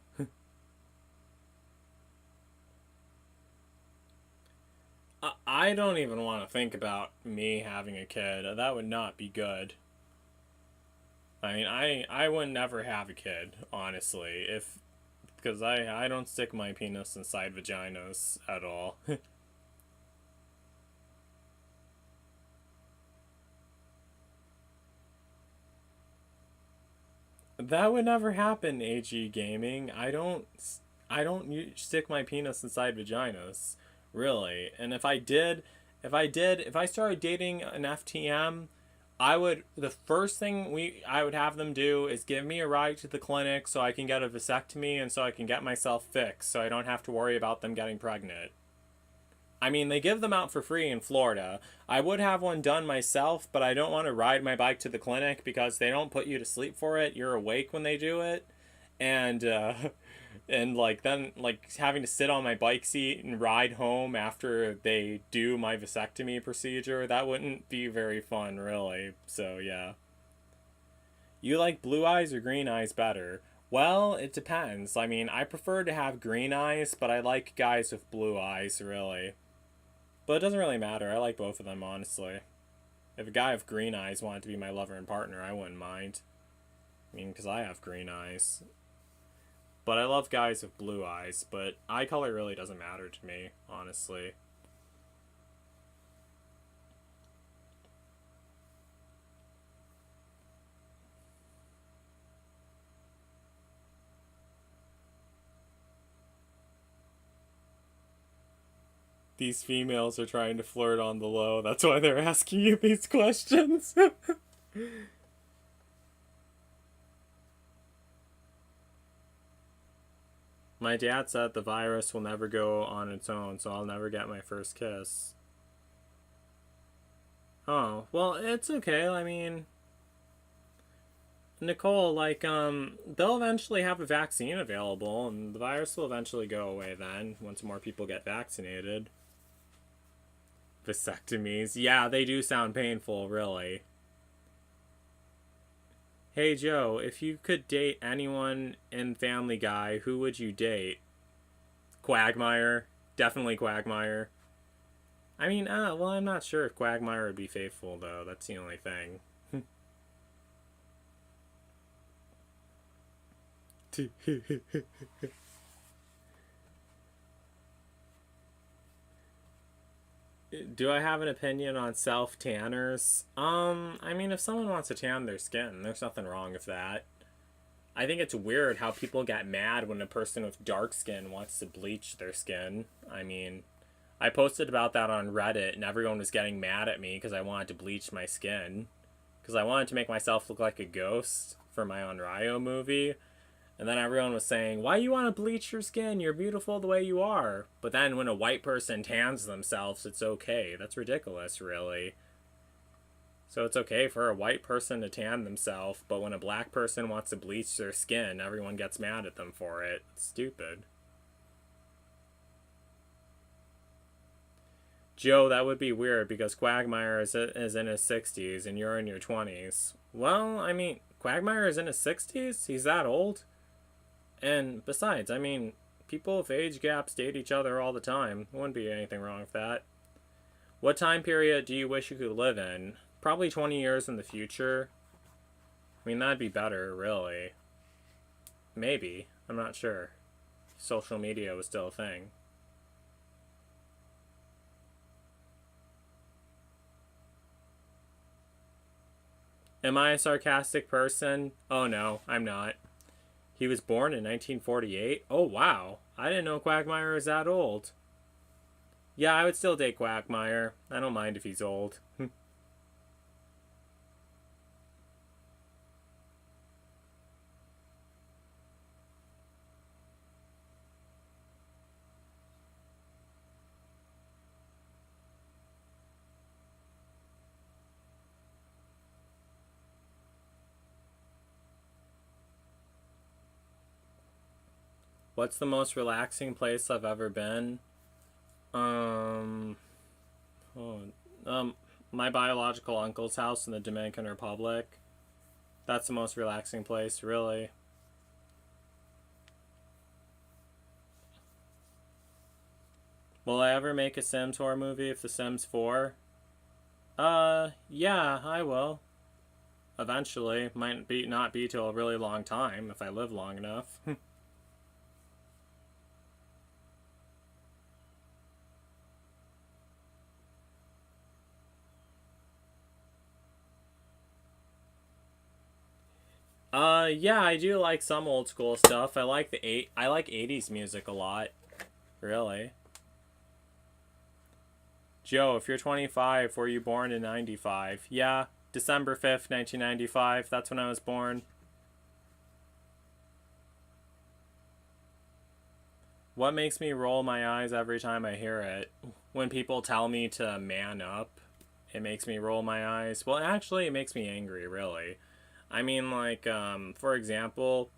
I don't even want to think about me having a kid. That would not be good. I mean, I would never have a kid, honestly, if because I don't stick my penis inside vaginas at all. That would never happen, AG Gaming. I don't stick my penis inside vaginas, really. And if I started dating an FTM, the first thing I would have them do is give me a ride to the clinic so I can get a vasectomy and so I can get myself fixed so I don't have to worry about them getting pregnant. I mean, they give them out for free in Florida. I would have one done myself, but I don't want to ride my bike to the clinic because they don't put you to sleep for it. You're awake when they do it. And and like then like having to sit on my bike seat and ride home after they do my vasectomy procedure, that wouldn't be very fun, really. So, yeah. You like blue eyes or green eyes better? Well, it depends. I mean, I prefer to have green eyes, but I like guys with blue eyes, really. But it doesn't really matter. I like both of them, honestly. If a guy with green eyes wanted to be my lover and partner, I wouldn't mind. I mean, because I have green eyes. But I love guys with blue eyes, but eye color really doesn't matter to me, honestly. These females are trying to flirt on the low. That's why they're asking you these questions. My dad said the virus will never go on its own, so I'll never get my first kiss. Oh, well, it's okay. I mean, Nicole, they'll eventually have a vaccine available, and the virus will eventually go away then, once more people get vaccinated. Vasectomies. Yeah, they do sound painful, really. Hey, Joe, if you could date anyone in Family Guy, who would you date? Quagmire. Definitely Quagmire. I mean, well, I'm not sure if Quagmire would be faithful, though. That's the only thing. Do I have an opinion on self tanners? I mean, if someone wants to tan their skin, there's nothing wrong with that. I think it's weird how people get mad when a person with dark skin wants to bleach their skin. I mean, I posted about that on Reddit, and everyone was getting mad at me because I wanted to bleach my skin. Because I wanted to make myself look like a ghost for my Onryo movie. And then everyone was saying, why you want to bleach your skin? You're beautiful the way you are. But then when a white person tans themselves, it's okay. That's ridiculous, really. So it's okay for a white person to tan themselves, but when a black person wants to bleach their skin, everyone gets mad at them for it. It's stupid. Joe, that would be weird because Quagmire is in his 60s and you're in your 20s. Well, I mean, Quagmire is in his 60s? He's that old? And besides, I mean, people with age gaps date each other all the time. There wouldn't be anything wrong with that. What time period do you wish you could live in? Probably 20 years in the future. I mean, that'd be better, really. Maybe. I'm not sure. Social media was still a thing. Am I a sarcastic person? Oh no, I'm not. He was born in 1948? Oh wow, I didn't know Quagmire was that old. Yeah, I would still date Quagmire. I don't mind if he's old. What's the most relaxing place I've ever been? Um, oh, um, my biological uncle's house in the Dominican Republic. That's the most relaxing place, really. Will I ever make a Sims horror movie if The Sims 4? Yeah, I will. Eventually. Might be not be till a really long time if I live long enough. Yeah, I do like some old school stuff. I like 80s music a lot. Really. Joe, if you're 25, were you born in 95? Yeah, December 5th, 1995. That's when I was born. What makes me roll my eyes every time I hear it? When people tell me to man up, it makes me roll my eyes. Well, actually, it makes me angry, really. I mean, like, for example,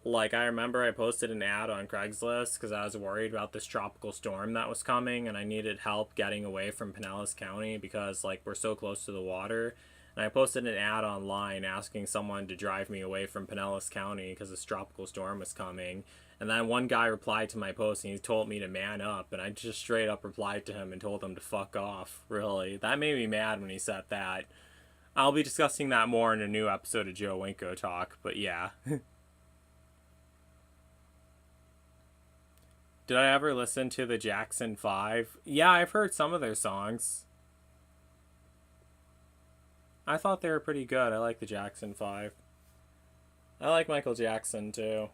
like I remember I posted an ad on Craigslist because I was worried about this tropical storm that was coming and I needed help getting away from Pinellas County because like we're so close to the water. And I posted an ad online asking someone to drive me away from Pinellas County because this tropical storm was coming. And then one guy replied to my post and he told me to man up, and I just straight up replied to him and told him to fuck off. Really, that made me mad when he said that. I'll be discussing that more in a new episode of Joe Winko Talk, but yeah. Did I ever listen to the Jackson 5? Yeah, I've heard some of their songs. I thought they were pretty good. I like the Jackson 5. I like Michael Jackson too.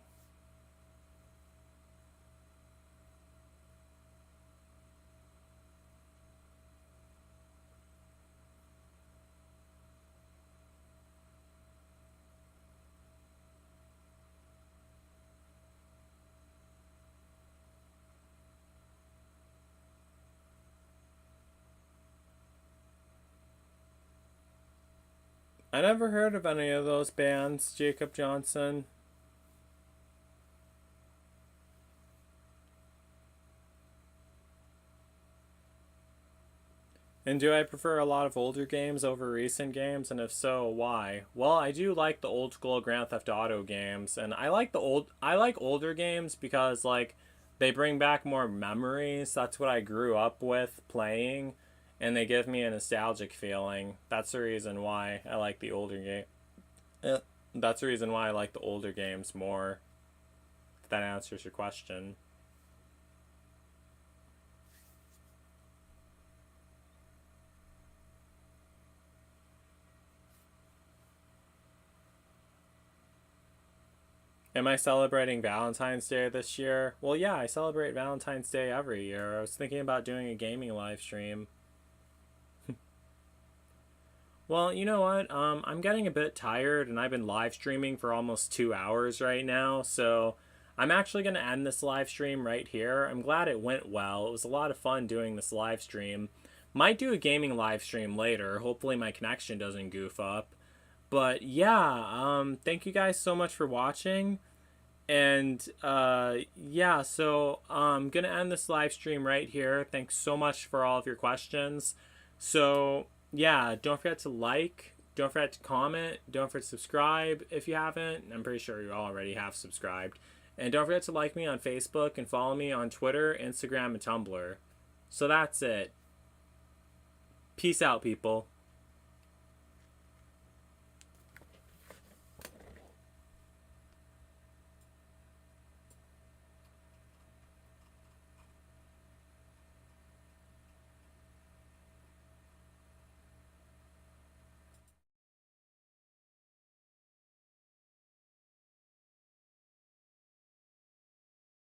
I never heard of any of those bands, Jacob Johnson. And do I prefer a lot of older games over recent games? And if so, why? Well, I do like the old school Grand Theft Auto games, and I like older games because like they bring back more memories. That's what I grew up with playing, and they give me a nostalgic feeling. That's the reason why I like the older game. Yeah. That's the reason why I like the older games more. If that answers your question. Am I celebrating Valentine's Day this year? Well, yeah, I celebrate Valentine's Day every year. I was thinking about doing a gaming live stream. Well, you know what? I'm getting a bit tired, and I've been live streaming for almost 2 hours right now, so I'm actually going to end this live stream right here. I'm glad it went well. It was a lot of fun doing this live stream. Might do a gaming live stream later. Hopefully, my connection doesn't goof up. But yeah, thank you guys so much for watching. And yeah, so I'm gonna end this live stream right here. Thanks so much for all of your questions. So yeah, don't forget to like, don't forget to comment, don't forget to subscribe if you haven't. I'm pretty sure you already have subscribed. And don't forget to like me on Facebook and follow me on Twitter, Instagram, and Tumblr. So that's it. Peace out, people.